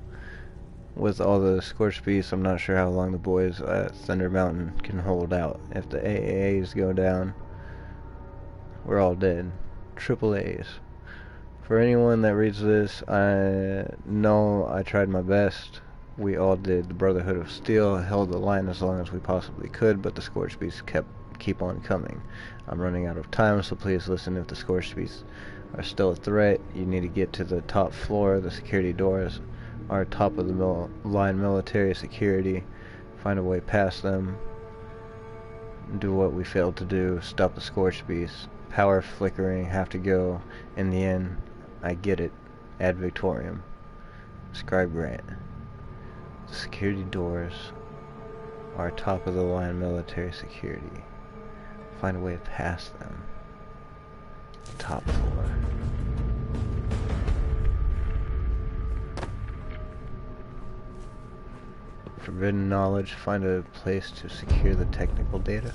With all the scorched beasts, I'm not sure how long the boys at Thunder Mountain can hold out. If the AAAs go down, we're all dead. Triple A's. For anyone that reads this, I know I tried my best. We all did. The Brotherhood of Steel held the line as long as we possibly could, but the scorched beasts keep on coming. I'm running out of time, so please listen. If the scorched beasts are still a threat, you need to get to the top floor. The security doors are top of the line military security. Find a way past them. Do what we failed to do. Stop the scorched beasts. Power flickering. Have to go. In the end, I get it. Ad Victoriam. Scribe Grant. The security doors are top of the line military security. Find a way past them. Top floor. Forbidden knowledge. Find a place to secure the technical data.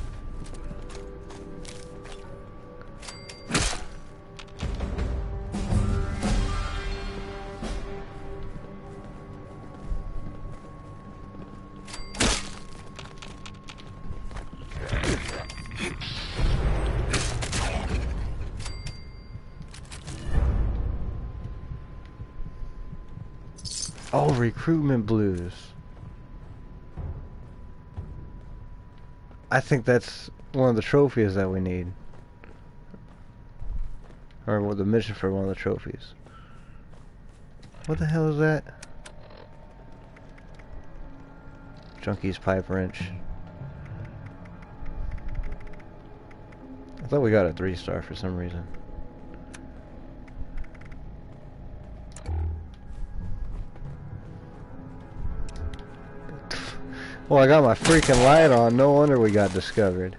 Oh, recruitment blues. I think that's one of the trophies that we need. Or the mission for one of the trophies. What the hell is that? Junkie's pipe wrench. I thought we got a 3-star for some reason. Well, I got my freaking light on. No wonder we got discovered.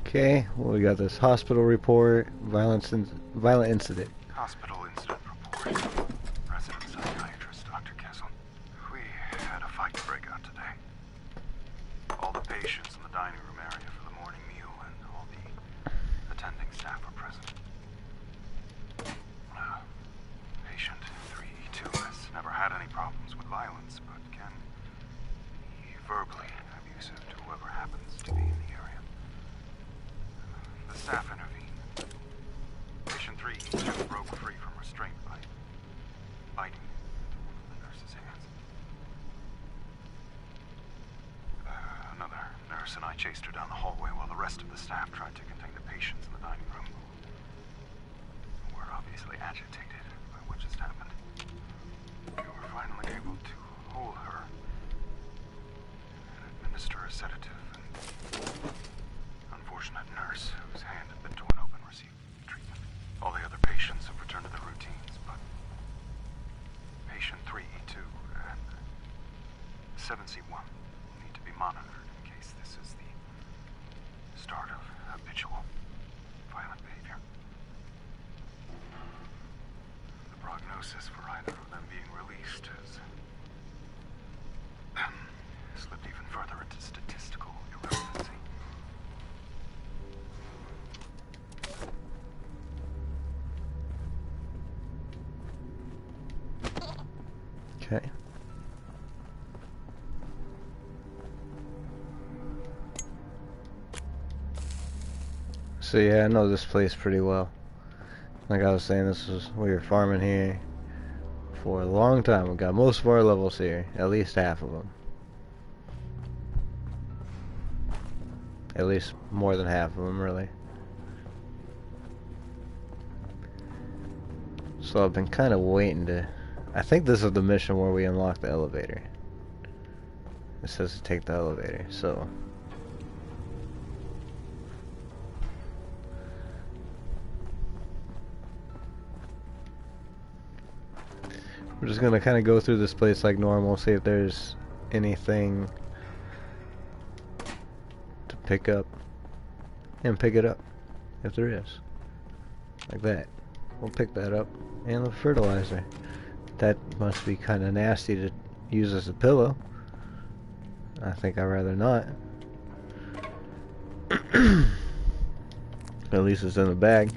Okay, well, we got this hospital report, violent incident. Hospital incident report. Resident psychiatrist, Dr. Kessel. We had a fight break out today. All the patients in the dining room area for the morning meal and all the attending staff were present. Patient 3E2 has never had any problems with violence, but can be verbally abusive to whoever happens to be in the area. The staff intervened. Patient 3E2 broke free from restraint by biting the nurse's hands. Another nurse and I chased her down the hallway while the rest of the staff tried to contain the patients in the dining room who were obviously agitated by what just happened. We were finally able to hold her and administer a sedative. Unfortunate nurse whose hand had been torn open received treatment. All the other patients have returned to their routines, but patient 3E2 and 7C1 will need to be monitored in case this is the start of habitual violent behavior. The prognosis for either of them being released has slipped even further into statistical irrelevancy. Okay. So yeah, I know this place pretty well. Like I was saying, we were farming here for a long time. We got most of our levels here, at least half of them. At least more than half of them, really. So I've been kind of waiting to... I think this is the mission where we unlock the elevator. It says to take the elevator, so... We're just gonna kind of go through this place like normal, see if there's anything to pick up, and pick it up if there is. Like that. We'll pick that up. And the fertilizer. That must be kind of nasty to use as a pillow. I think I'd rather not. At least it's in the bag.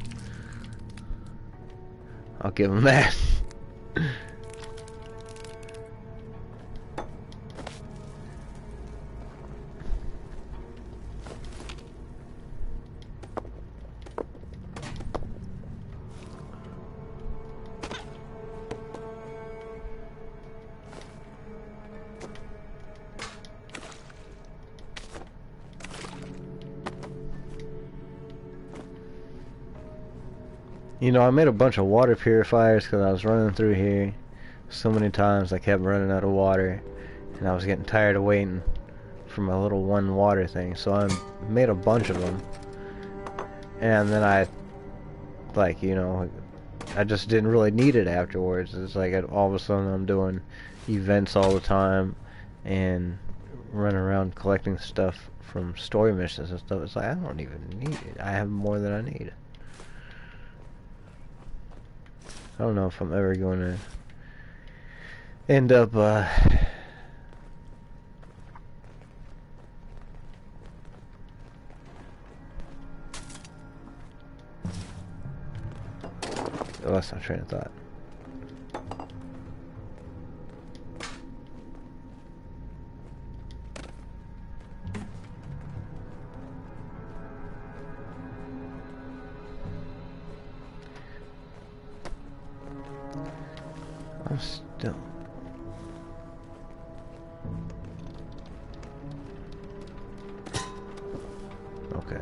I'll give him that. You know, I made a bunch of water purifiers because I was running through here so many times. I kept running out of water, and I was getting tired of waiting for my little one water thing. So I made a bunch of them, and then I just didn't really need it afterwards. It's like all of a sudden I'm doing events all the time and running around collecting stuff from story missions and stuff. It's like I don't even need it. I have more than I need. I don't know if I'm ever going to end up oh, that's not train of thought. I'm still... Okay.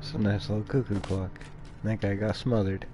It's a nice little cuckoo clock. That guy got smothered.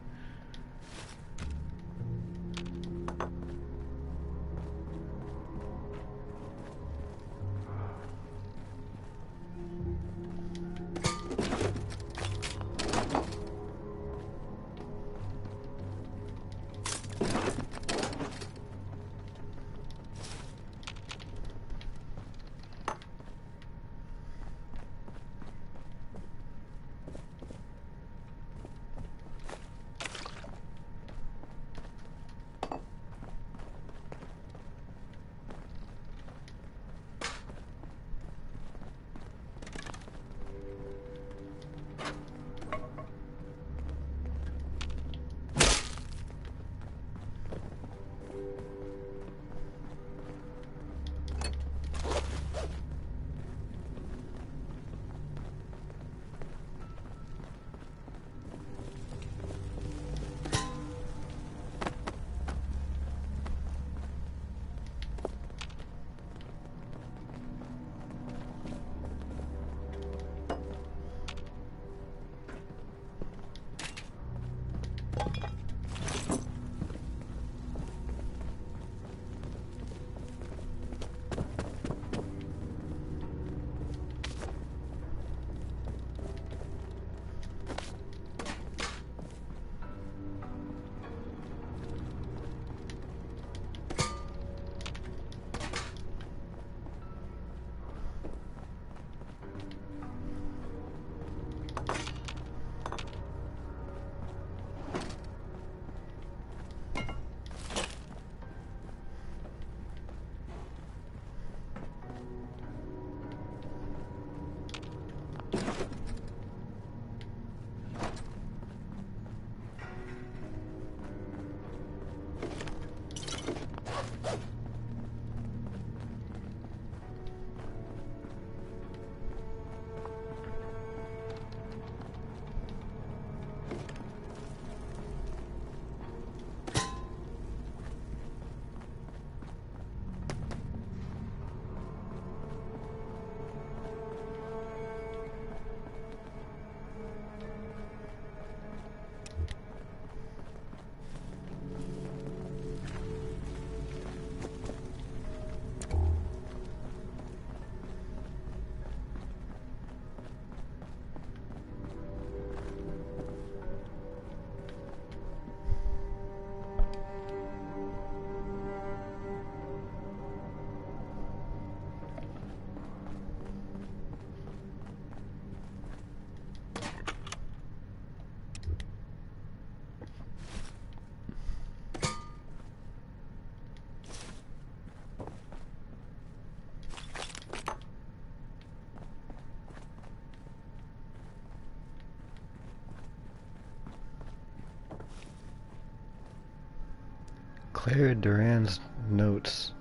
Claire Duran's notes.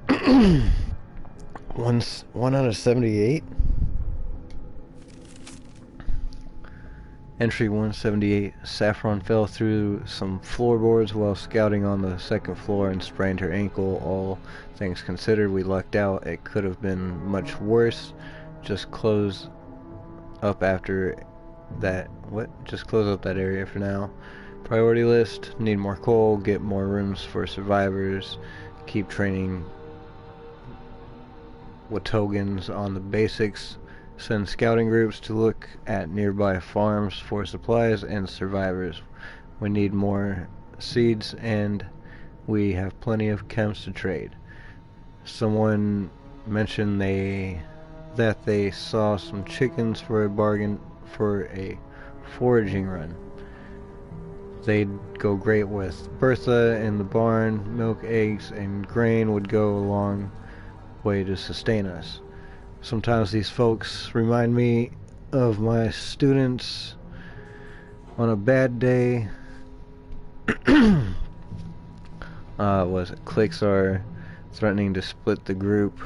1 out of 78. Entry 178. Saffron fell through some floorboards while scouting on the second floor and sprained her ankle. All things considered, we lucked out. It could have been much worse. Just close up after that. Just close up that area for now. Priority list: need more coal, get more rooms for survivors, keep training Watogans on the basics, send scouting groups to look at nearby farms for supplies and survivors. We need more seeds and we have plenty of chems to trade. Someone mentioned that they saw some chickens for a bargain for a foraging run. They'd go great with Bertha in the barn. Milk, eggs, and grain would go a long way to sustain us. Sometimes these folks remind me of my students on a bad day. Cliques are threatening to split the group,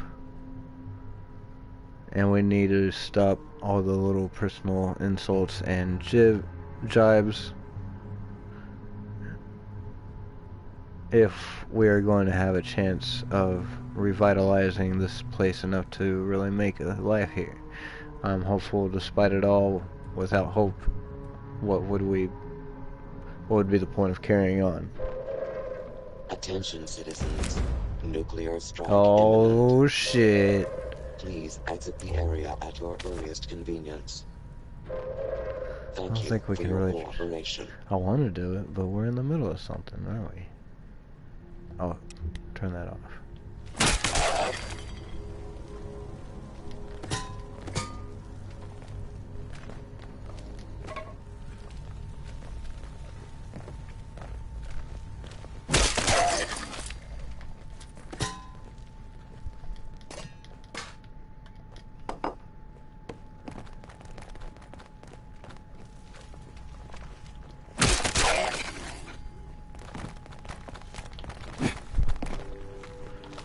and we need to stop all the little personal insults and jibes if we are going to have a chance of revitalizing this place enough to really make a life here. I'm hopeful despite it all. Without hope, what would be the point of carrying on? Attention, citizens. Nuclear strike Oh imminent. shit. Please exit the area at your earliest convenience. Thank don't you think we for can your really cooperation. I want to do it, but we're in the middle of something, aren't we? Oh, turn that off.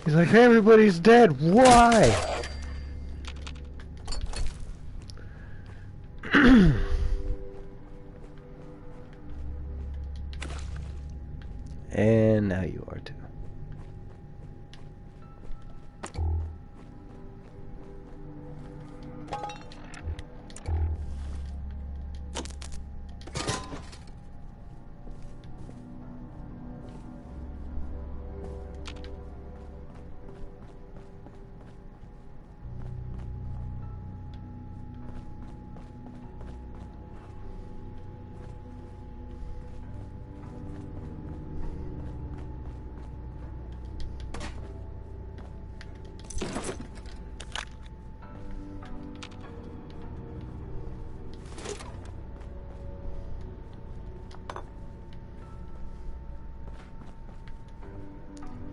He's like, everybody's dead. Why? And now you are too.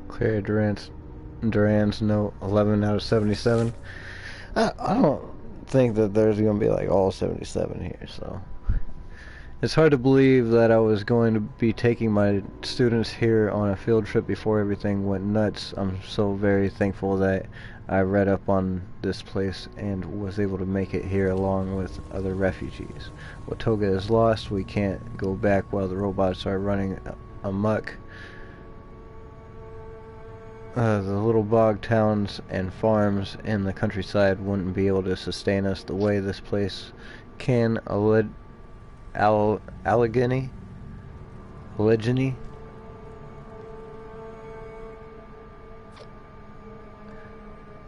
Claire Duran's note, 11 out of 77. I don't think that there's going to be like all 77 here, so it's hard to believe that I was going to be taking my students here on a field trip before everything went nuts. I'm so very thankful that I read up on this place and was able to make it here along with other refugees. Watoga is lost. We can't go back while the robots are running amok. The little bog towns and farms in the countryside wouldn't be able to sustain us the way this place can. Allegheny?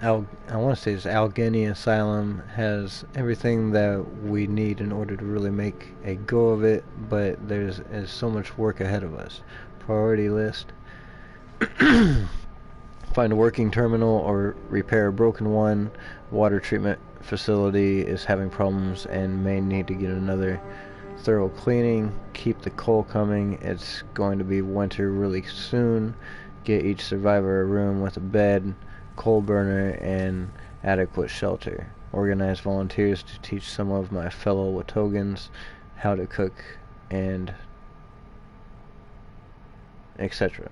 I want to say it's Allegheny Asylum has everything that we need in order to really make a go of it, but there's so much work ahead of us. Priority list. Find a working terminal or repair a broken one. Water treatment facility is having problems and may need to get another thorough cleaning. Keep the coal coming. It's going to be winter really soon. Get each survivor a room with a bed, coal burner, and adequate shelter. Organize volunteers to teach some of my fellow Watogans how to cook and etc.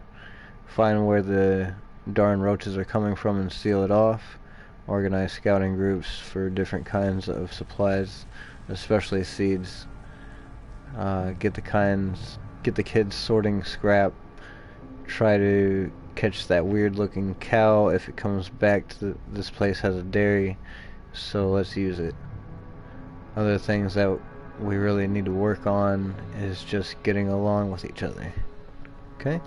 Find where the darn roaches are coming from and seal it off. Organize scouting groups for different kinds of supplies, especially seeds. Get the kids sorting scrap. Try to catch that weird looking cow. If it comes back to this place has a dairy, so let's use it. Other things that we really need to work on is just getting along with each other. Okay?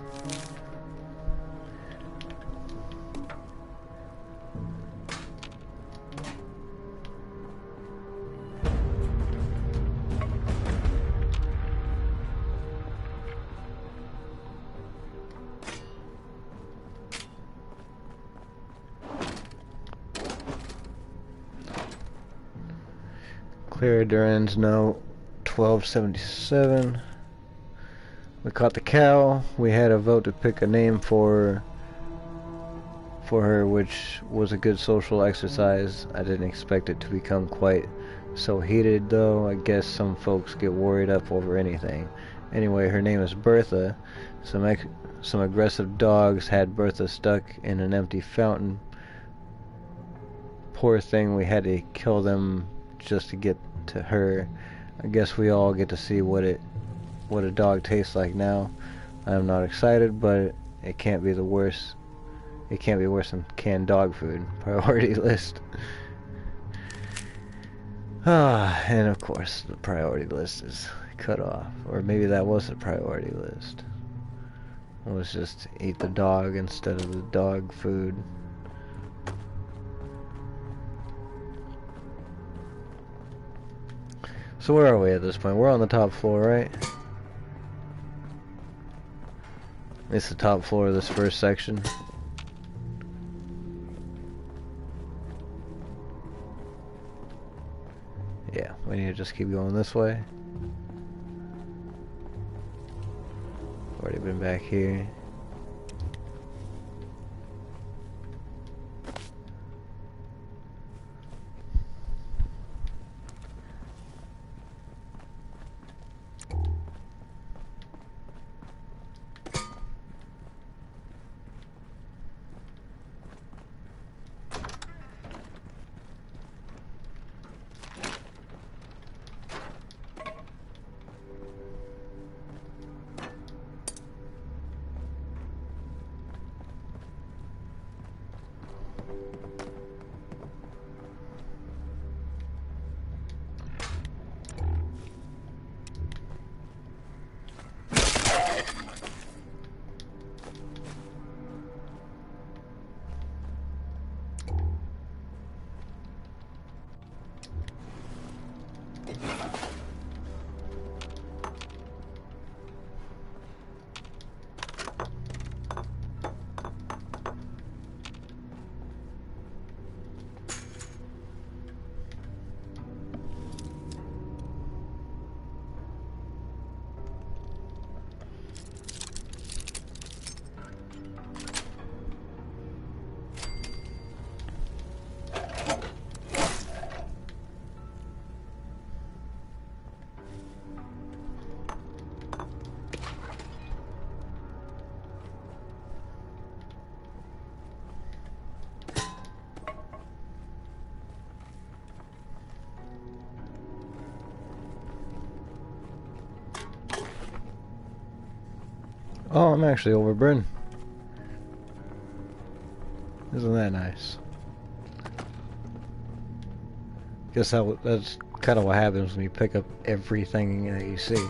Clear Duran's note 1277. We caught the cow. We had a vote to pick a name for her, which was a good social exercise. I didn't expect it to become quite so heated, though. I guess some folks get worried up over anything. Anyway, her name is Bertha. Some aggressive dogs had Bertha stuck in an empty fountain. Poor thing, we had to kill them just to get to her. I guess we all get to see what a dog tastes like now. I'm not excited, but it can't be the worst. It can't be worse than canned dog food. Priority list. And of course the priority list is cut off. Or maybe that was the priority list. Let's just eat the dog instead of the dog food. So where are we at this point? We're on the top floor, right? It's the top floor of this first section. Yeah, we need to just keep going this way. Already been back here. Oh, I'm actually over Bryn. Isn't that nice? Guess that's kind of what happens when you pick up everything that you see.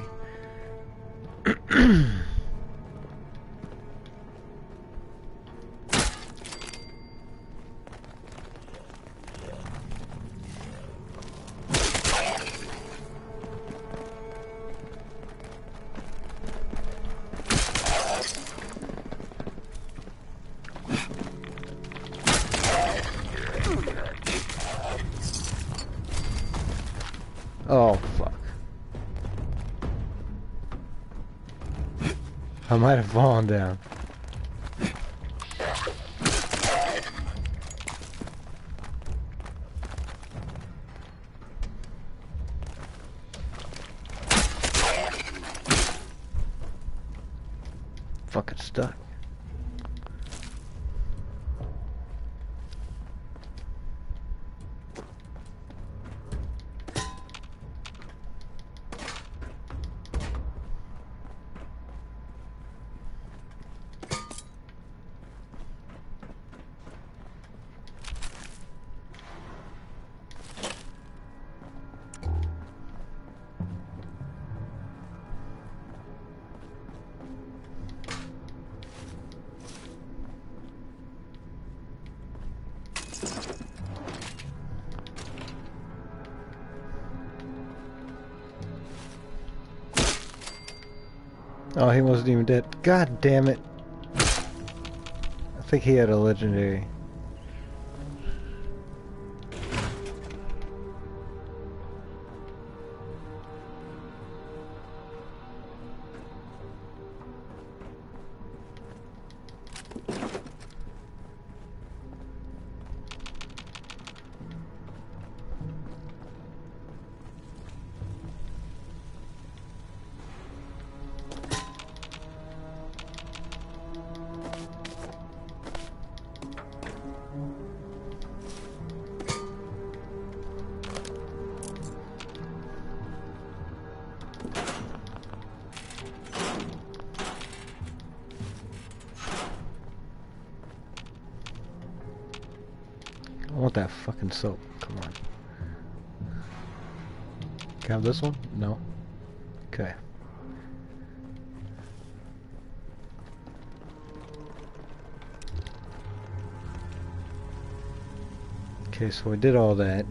Oh, fuck. I might have fallen down. Fucking Oh, he wasn't even dead. God damn it. I think he had a legendary. I want that fucking soap. Come on. Can I have this one? No. Okay. Okay, so I did all that.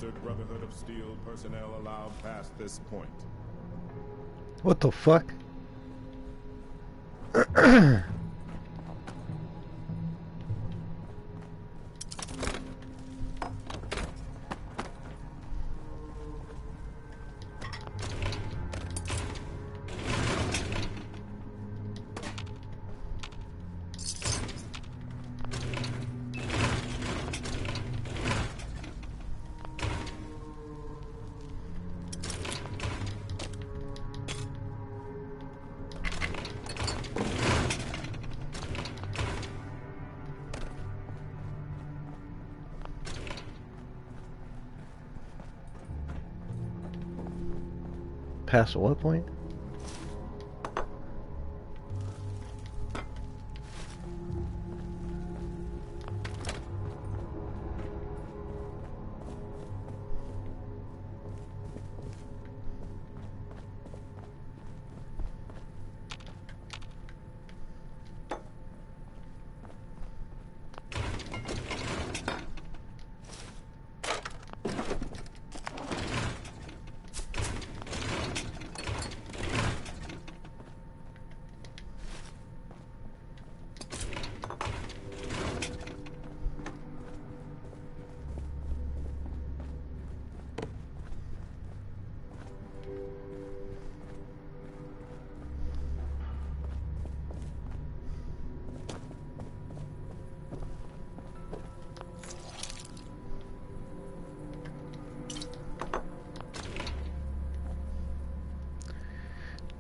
registered Brotherhood of Steel personnel allowed past this point. What the fuck? Past what point?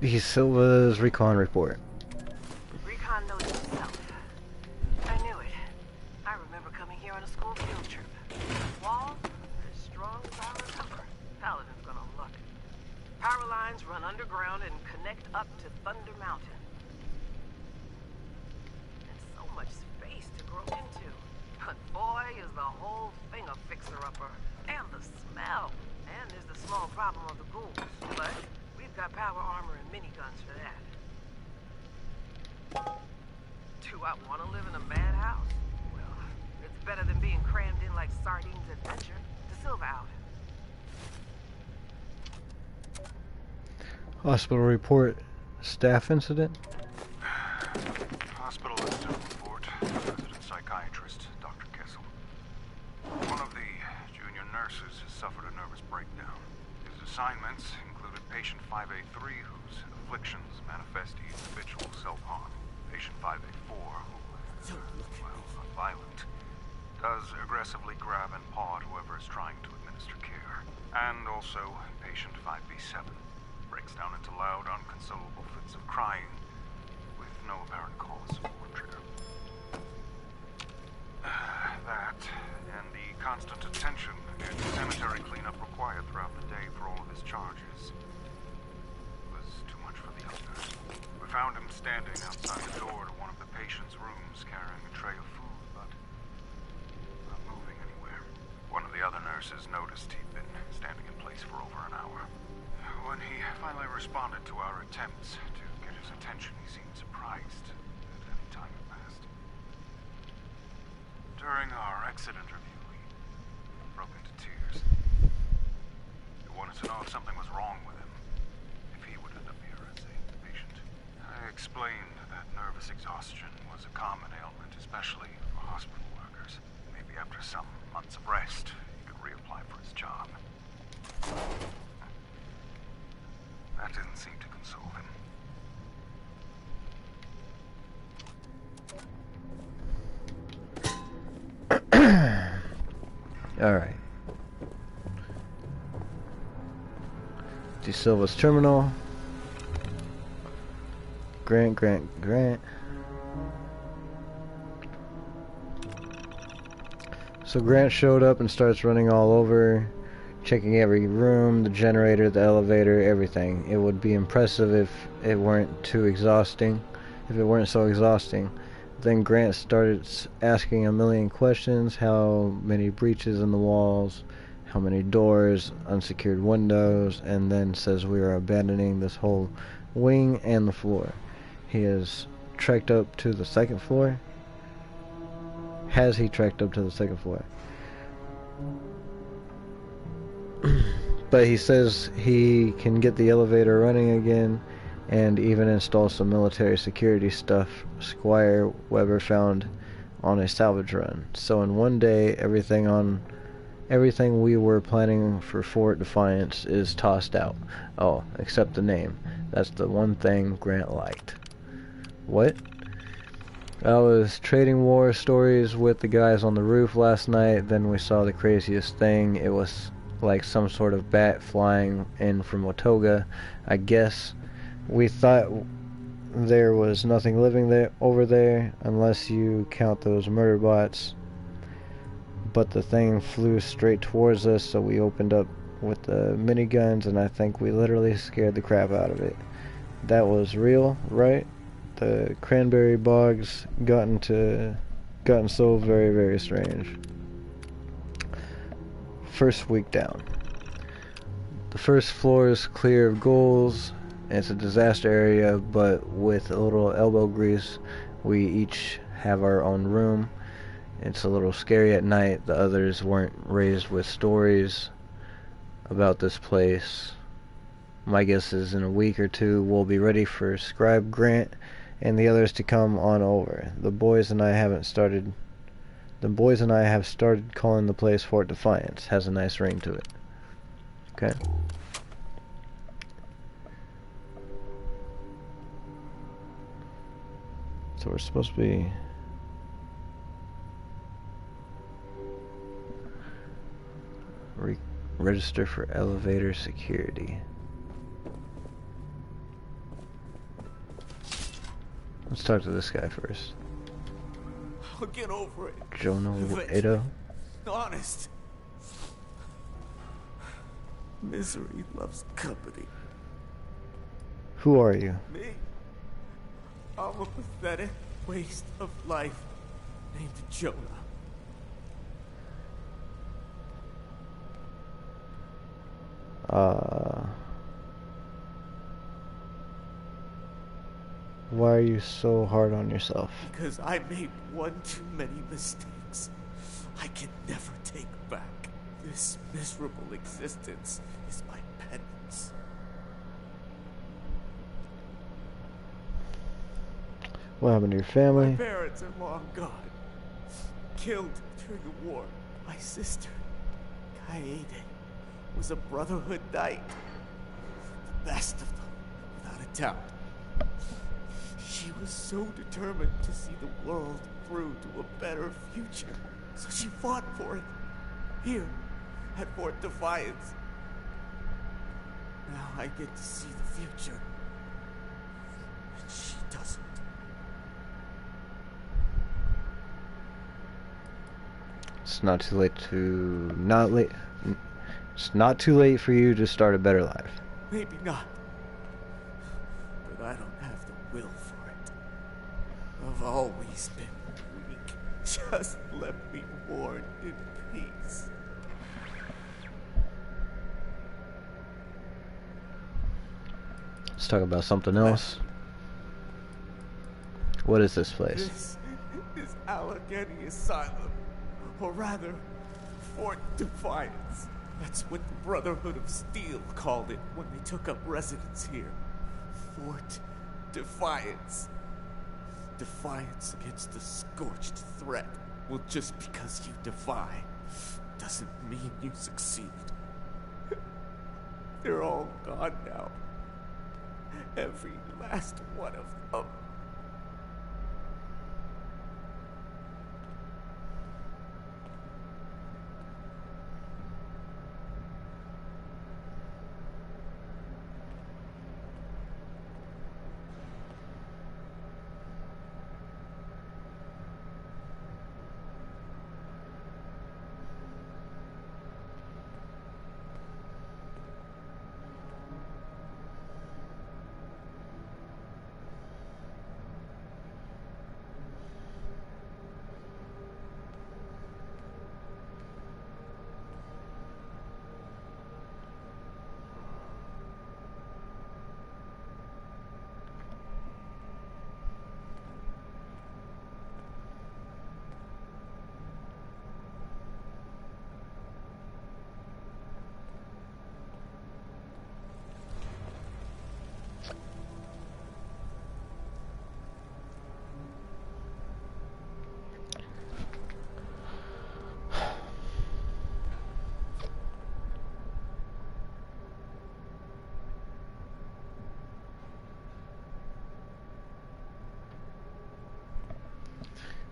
D. Silva's recon report. Recon knows itself. I knew it. I remember coming here on a school field trip. Wall, as strong as I remember. Paladin's gonna look. Power lines run underground and connect up to Thunder Mountain. And so much space to grow into. But boy, is the whole thing a fixer-upper. And the smell. And there's the small problem of the ghouls. But we've got power armor and miniguns for that. Do I want to live in a madhouse? Well, it's better than being crammed in like sardines at Venture. To Silva out. Hospital report. Staff incident. Hospital incident report. Resident psychiatrist, Dr. Kessel. One of the junior nurses has suffered a nervous breakdown. His assignments included patient 5A3, whose afflictions manifest each habitual self-harm. Patient 5A4, who, well, violent, does aggressively grab and paw at whoever is trying to administer care. And also patient 5B7 breaks down into loud, unconsolable fits of crying with no apparent cause or trigger. That, and the constant attention and sanitary cleanup required throughout the day for all of his charges was too much for the others. We found him standing outside the door to one of the patient's rooms carrying a tray of food, but not moving anywhere. One of the other nurses noticed he'd been standing in place for over an hour. When he finally responded to our attempts to get his attention, he seemed surprised at any time had passed. During our exit interview, he broke into tears. He wanted to know if something was wrong with him, if he would end up here as a patient. I explained that nervous exhaustion was a common ailment, especially for hospital workers. Maybe after some months of rest, he could reapply for his job. That didn't seem to console him. Alright. D. Silva's terminal. Grant. So Grant showed up and starts running all over, checking every room, the generator, the elevator, everything. It would be impressive if it weren't too exhausting, if it weren't so exhausting. Then Grant started asking a million questions: how many breaches in the walls, how many doors, unsecured windows, and then says we are abandoning this whole wing and the floor. He has trekked up to the second floor. Has he trekked up to the second floor? But he says he can get the elevator running again and even install some military security stuff Squire Weber found on a salvage run. So in one day, everything we were planning for Fort Defiance is tossed out. Oh, except the name. That's the one thing Grant liked. What? I was trading war stories with the guys on the roof last night, then we saw the craziest thing. It was like some sort of bat flying in from Watoga. I guess we thought there was nothing living there over there, unless you count those murder bots. But the thing flew straight towards us, so we opened up with the miniguns, and I think we literally scared the crap out of it. That was real, right? The cranberry bogs gotten so very, very strange. First week down. The first floor is clear of ghouls. It's a disaster area, but with a little elbow grease, we each have our own room. It's a little scary at night. The others weren't raised with stories about this place. My guess is in a week or two we'll be ready for Scribe Grant and the others to come on over. The boys and I have started calling the place Fort Defiance. Has a nice ring to it. Okay. So we're supposed to be register for elevator security. Let's talk to this guy first. I'll get over it. Jonah Edo. Honest. Misery loves company. Who are you? Me? I'm a pathetic waste of life named Jonah. Why are you so hard on yourself? Because I made one too many mistakes I can never take back. This miserable existence is my penance. What happened to your family? My parents are long gone. Killed during the war. My sister, Kaede, was a Brotherhood Knight. The best of them, without a doubt. She was so determined to see the world through to a better future. So she fought for it. Here, at Fort Defiance. Now I get to see the future. And she doesn't. It's not too late It's not too late for you to start a better life. Maybe not. But I don't have the will for it. I've always been weak. Just let me mourn in peace. Let's talk about something else. What is this place? This is Allegheny Asylum. Or rather, Fort Defiance. That's what the Brotherhood of Steel called it when they took up residence here. Fort Defiance. Defiance against the scorched threat. Well, just because you defy doesn't mean you succeed. They're all gone now. Every last one of them.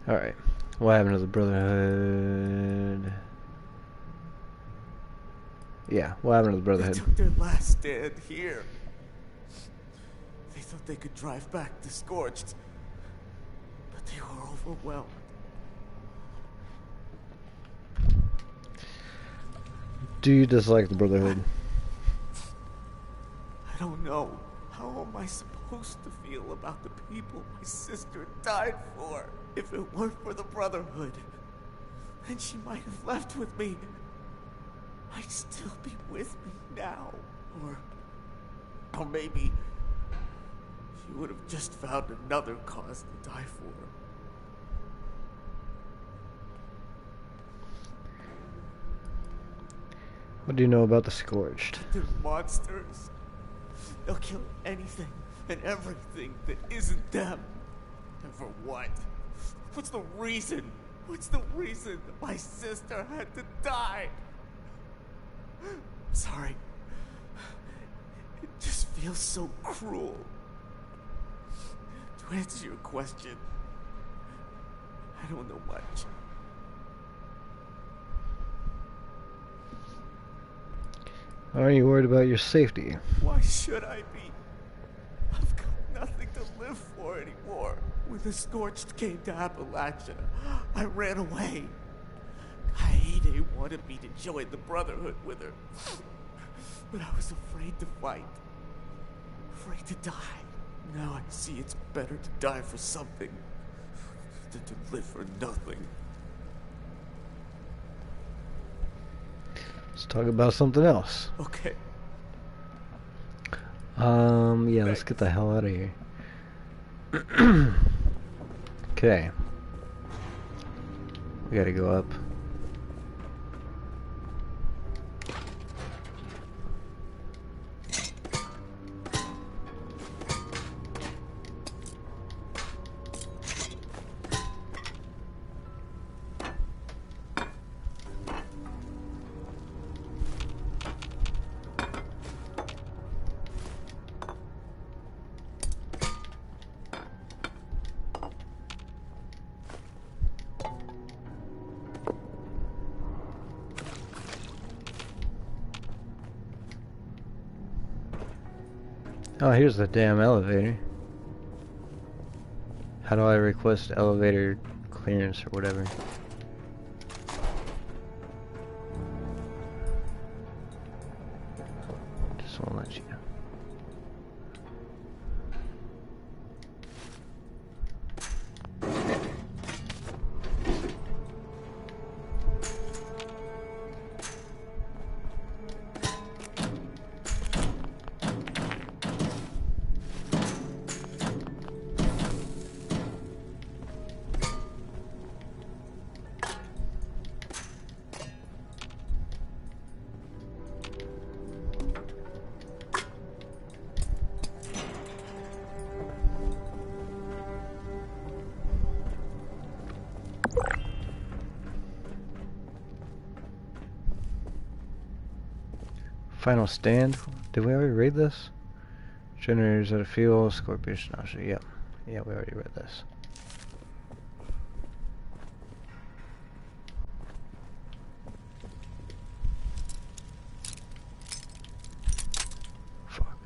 Alright. What happened to the Brotherhood? Yeah, what happened to the They Brotherhood? took their last stand here. They thought they could drive back the Scorched, but they were overwhelmed. Do you dislike the Brotherhood? I don't know. How am I supposed to feel about the people my sister died for? If it weren't for the Brotherhood, then she might have left with me. I'd still be with me now. Or maybe she would have just found another cause to die for. What do you know about the Scorched? They're monsters. They'll kill anything and everything that isn't them. And for what? What's the reason? What's the reason that my sister had to die? Sorry. It just feels so cruel. To answer your question, I don't know much. Are you worried about your safety? Why should I be? I've got nothing to live for anymore. When the Scorched came to Appalachia, I ran away. Kaede wanted me to join the Brotherhood with her. But I was afraid to fight. Afraid to die. Now I see it's better to die for something than to live for nothing. Let's talk about something else. Okay. Yeah, let's get the hell out of here. Okay. We gotta go up. Oh, here's the damn elevator. How do I request elevator clearance or whatever? Just won't let you. Final stand. Did we already read this? Generators out of fuel, Scorpius nausea. Yep. Yeah, we already read this. Fuck.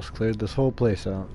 almost cleared this whole place out.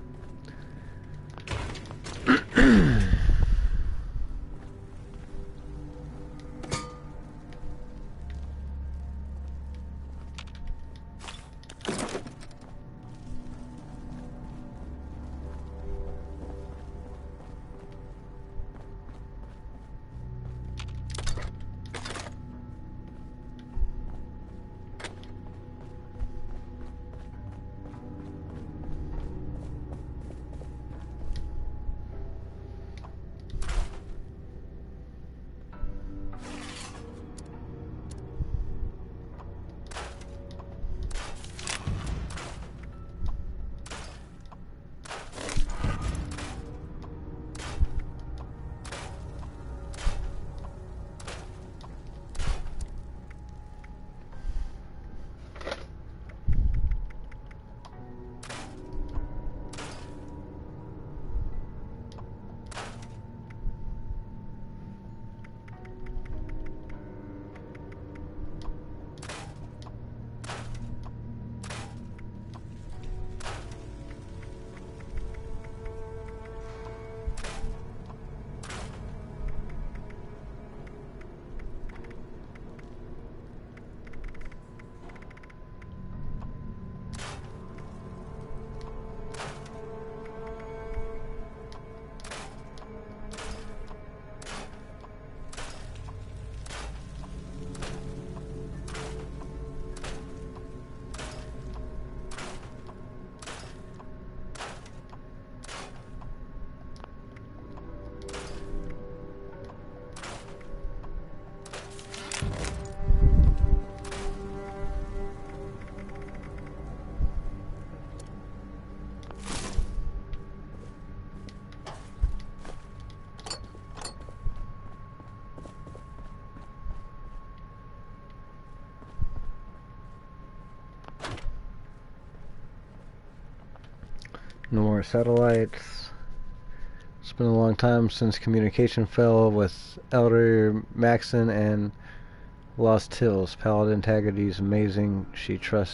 No more satellites. It's been a long time since communication fell with Elder Maxon and Lost Hills. Paladin Taggarty's amazing. She truly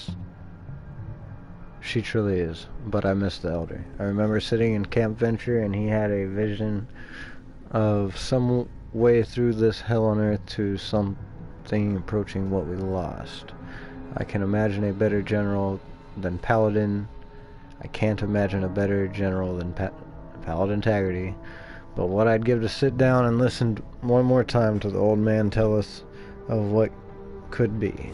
is. But I miss the Elder. I remember sitting in Camp Venture and he had a vision of some way through this hell on earth to something approaching what we lost. I can imagine a better general than Paladin. I can't imagine a better general than Paladin Taggarty, but what I'd give to sit down and listen one more time to the old man tell us of what could be.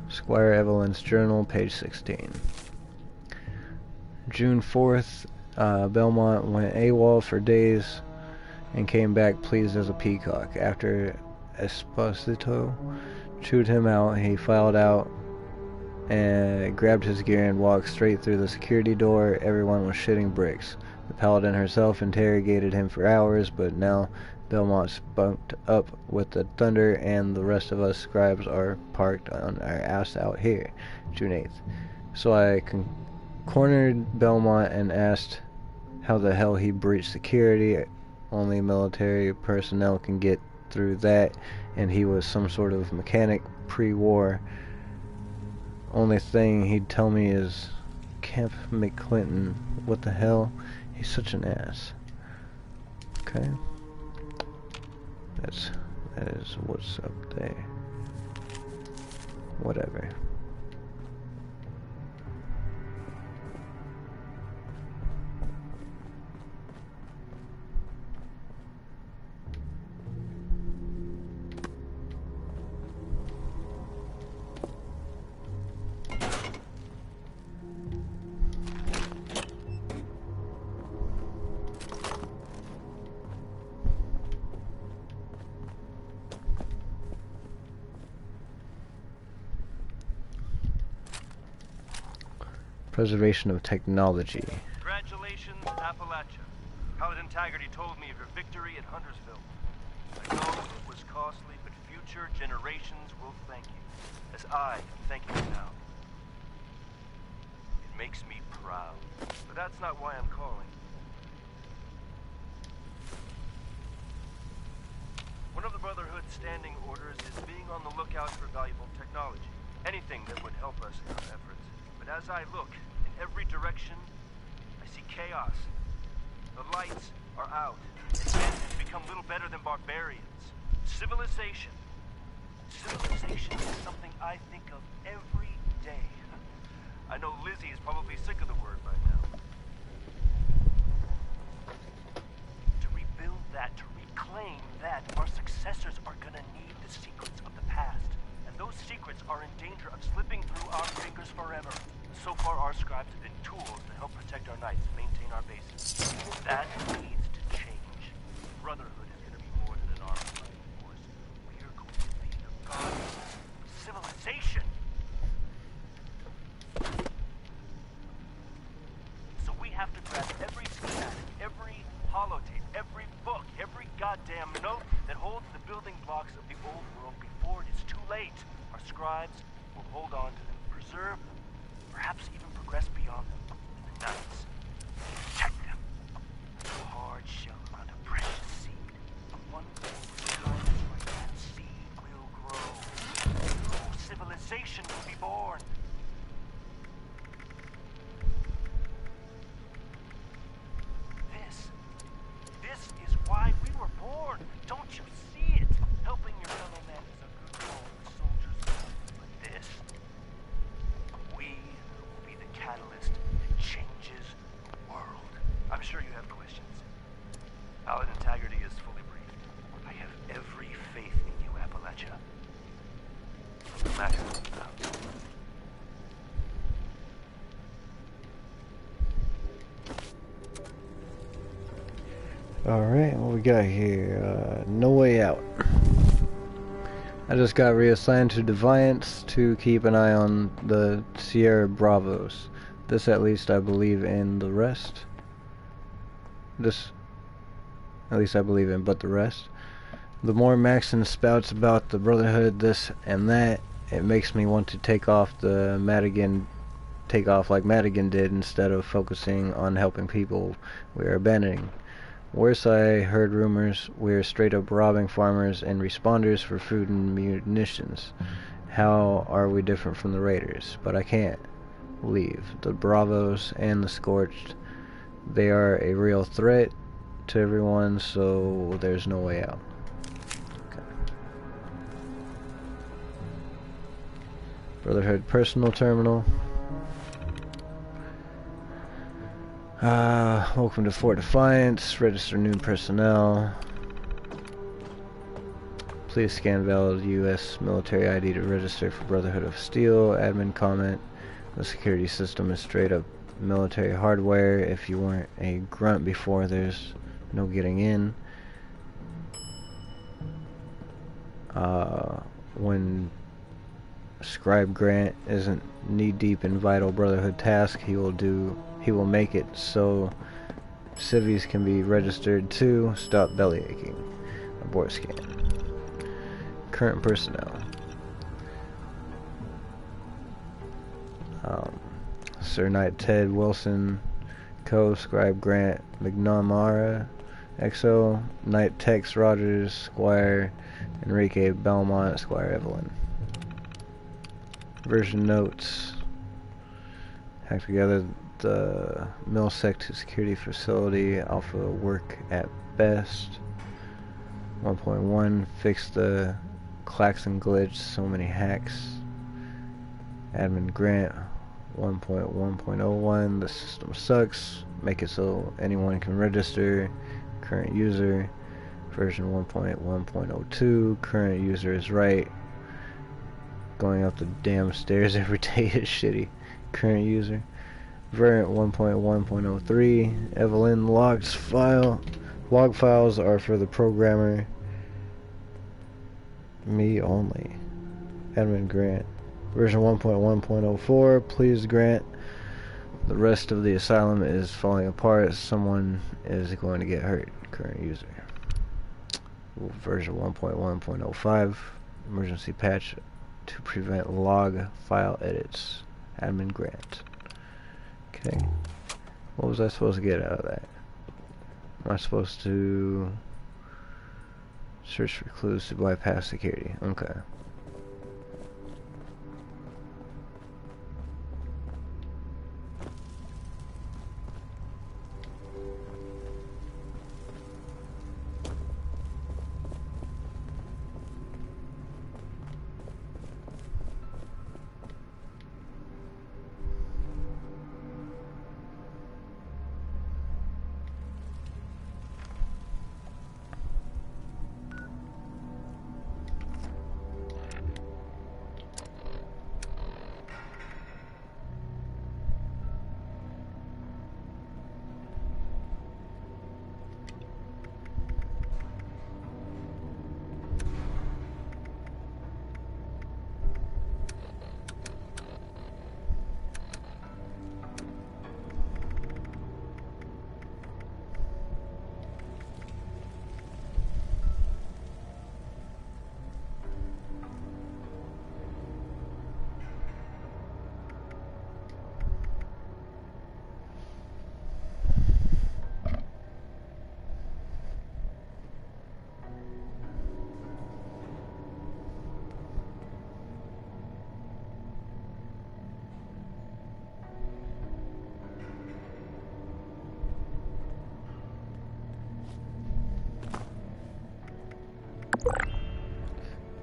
Squire Evelyn's Journal, page 16. June 4th, Belmont went AWOL for days and came back pleased as a peacock. After Esposito chewed him out, he filed out and grabbed his gear and walked straight through the security door. Everyone was shitting bricks. The Paladin herself interrogated him for hours, but now Belmont's bunked up with the Thunder and the rest of us scribes are parked on our ass out here. June 8th. So I cornered Belmont and asked how the hell he breached security. Only military personnel can get through that, and he was some sort of mechanic pre-war. Only thing he'd tell me is Camp McClinton. What the hell? He's such an ass. Okay. That is what's up there. Whatever. Preservation of technology. Congratulations, Appalachia. Paladin Taggarty told me of your victory at Huntersville. I know it was costly, but future generations will thank you, as I am thanking you now. It makes me proud, but that's not why I'm calling. standing orders is being on the lookout for valuable technology. Anything that would help us in our efforts. But as I look in every direction, I see chaos. The lights are out. Men have become little better than barbarians. Civilization. Civilization is something I think of every day. I know Lizzie is probably sick of the word by now. To rebuild that, to reclaim that, our successors are gonna need the secrets of the past. And those secrets are in danger of slipping through our fingers forever. So far, our scribes have been tools to help protect our knights and maintain our bases. That needs to change. Brotherhood is gonna be more than an armed fighting force. We are going to be the gods of civilization. So we have to grab every schematic, every holotape, every book, every goddamn note that holds the building blocks of the old world before it is too late. Our scribes will hold on to them, preserve them, perhaps even progress beyond them. And the knights, protect them. A hard shell around a precious seed. One time, like that seed will grow. New civilization will be born. This is why we were born. Don't you see it? Helping your fellow man is a good goal for soldiers. But this, we will be the catalyst that changes the world. I'm sure you have questions. Paladin Taggarty is fully briefed. I have every faith in you, Appalachia. Matter out. Alright, what we got here? No Way Out. I just got reassigned to Defiance to keep an eye on the Sierra Bravos. This at least I believe in. The rest. This at least I believe in, but the rest. The more Maxon spouts about the Brotherhood, this and that, it makes me want to take off like Madigan did instead of focusing on helping people we are abandoning. Worse, I heard rumors we're straight up robbing farmers and responders for food and munitions. How are we different from the Raiders? But I can't leave. The Bravos and the Scorched, they are a real threat to everyone, so there's no way out. Okay. Brotherhood Personal Terminal. Welcome to Fort Defiance. Register new personnel. Please scan valid U.S. military ID to register for Brotherhood of Steel. Admin comment. The security system is straight up military hardware. If you weren't a grunt before, there's no getting in. When Scribe Grant isn't knee-deep in vital Brotherhood task, he will make it so civvies can be registered to stop belly aching. Abort scan. Current personnel. Sir Knight Ted Wilson, Co. Scribe Grant McNamara, XO, Knight Tex Rogers, Squire Enrique Belmont, Squire Evelyn. Version notes. Hack together the Millsec to security facility. Alpha work at best. 1.1 fix the Klaxon glitch. So many hacks. Admin Grant. 1.1.01 the system sucks. Make it so anyone can register. Current user. Version 1.1.02 current user is right. Going up the damn stairs every day is shitty. Current user. Variant 1.1.03 Evelyn logs file. Log files are for the programmer. Me only. Admin Grant. Version 1.1.04 please Grant. The rest of the asylum is falling apart. Someone is going to get hurt. Current user. Version 1.1.05 emergency patch to prevent log file edits. Admin Grant. Okay. What was I supposed to get out of that? Am I supposed to Search for clues to bypass security. Okay.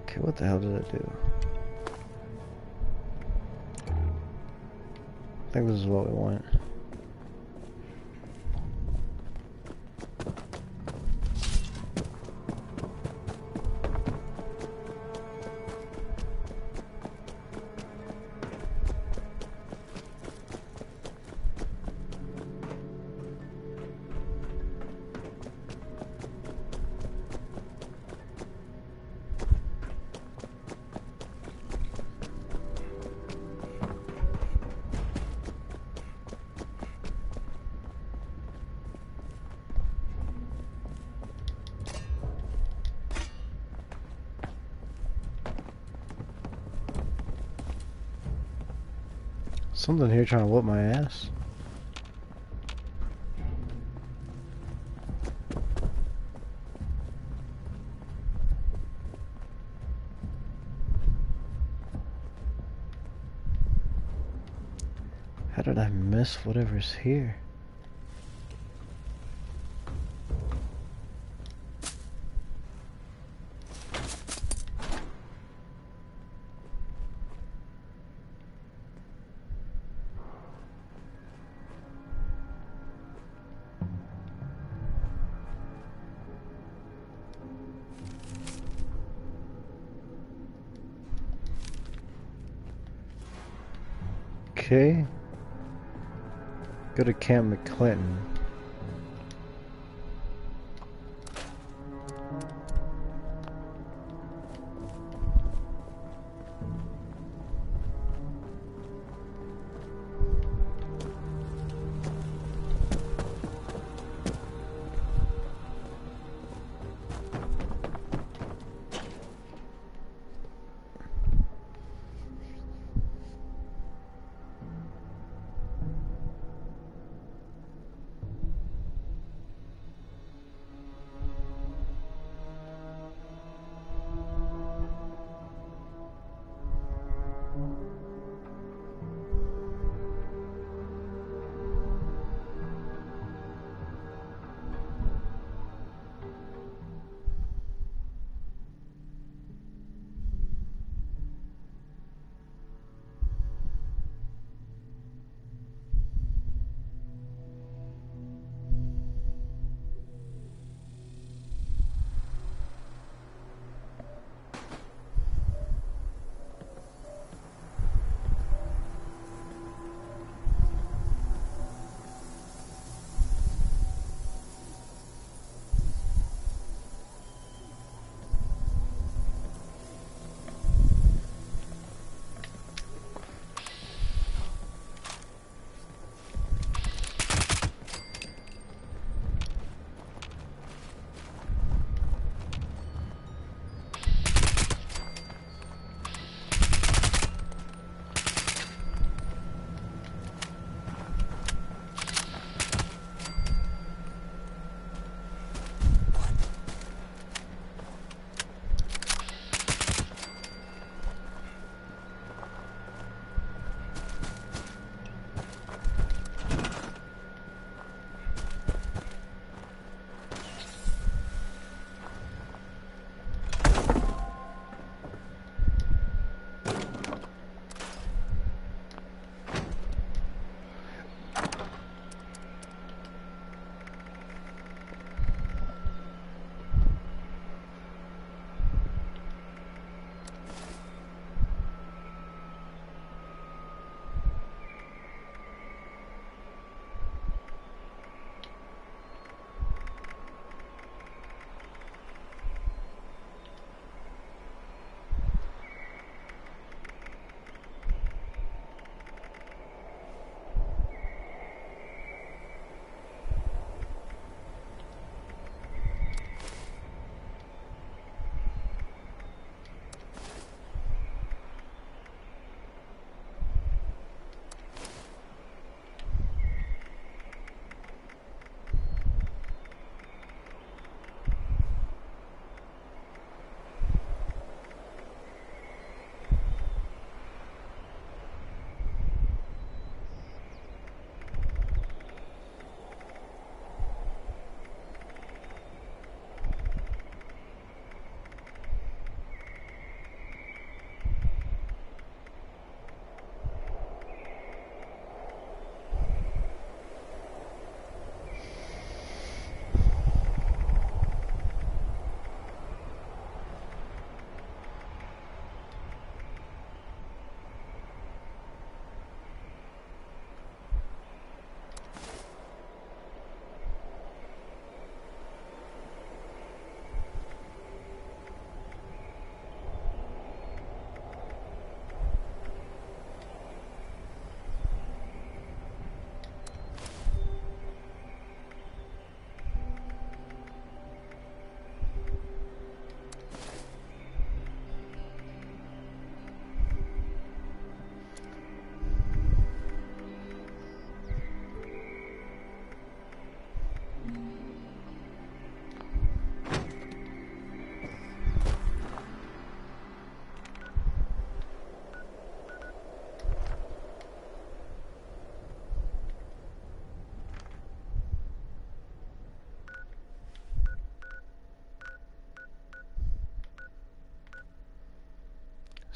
Okay, what the hell did I do? I think this is what we want. Something here trying to whoop my ass. How did I miss whatever's here? Okay. Go to Camp McClinton.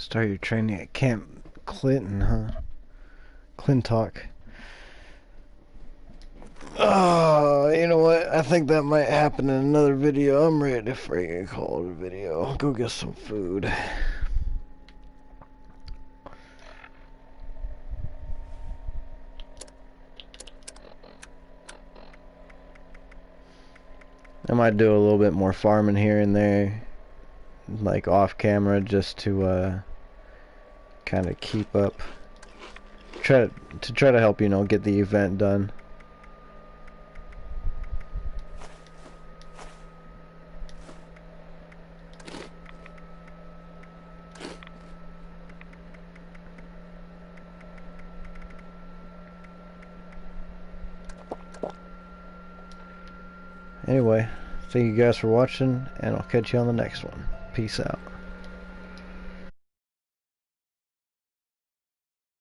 Start your training at Camp Clinton, huh? Clintock. Oh, you know what? I think that might happen in another video. I'm ready to freaking call it a video. Go get some food. I might do a little bit more farming here and there, like off camera, just to kind of keep up. Try to help, you know, get the event done. Anyway, thank you guys for watching, and I'll catch you on the next one. Peace out.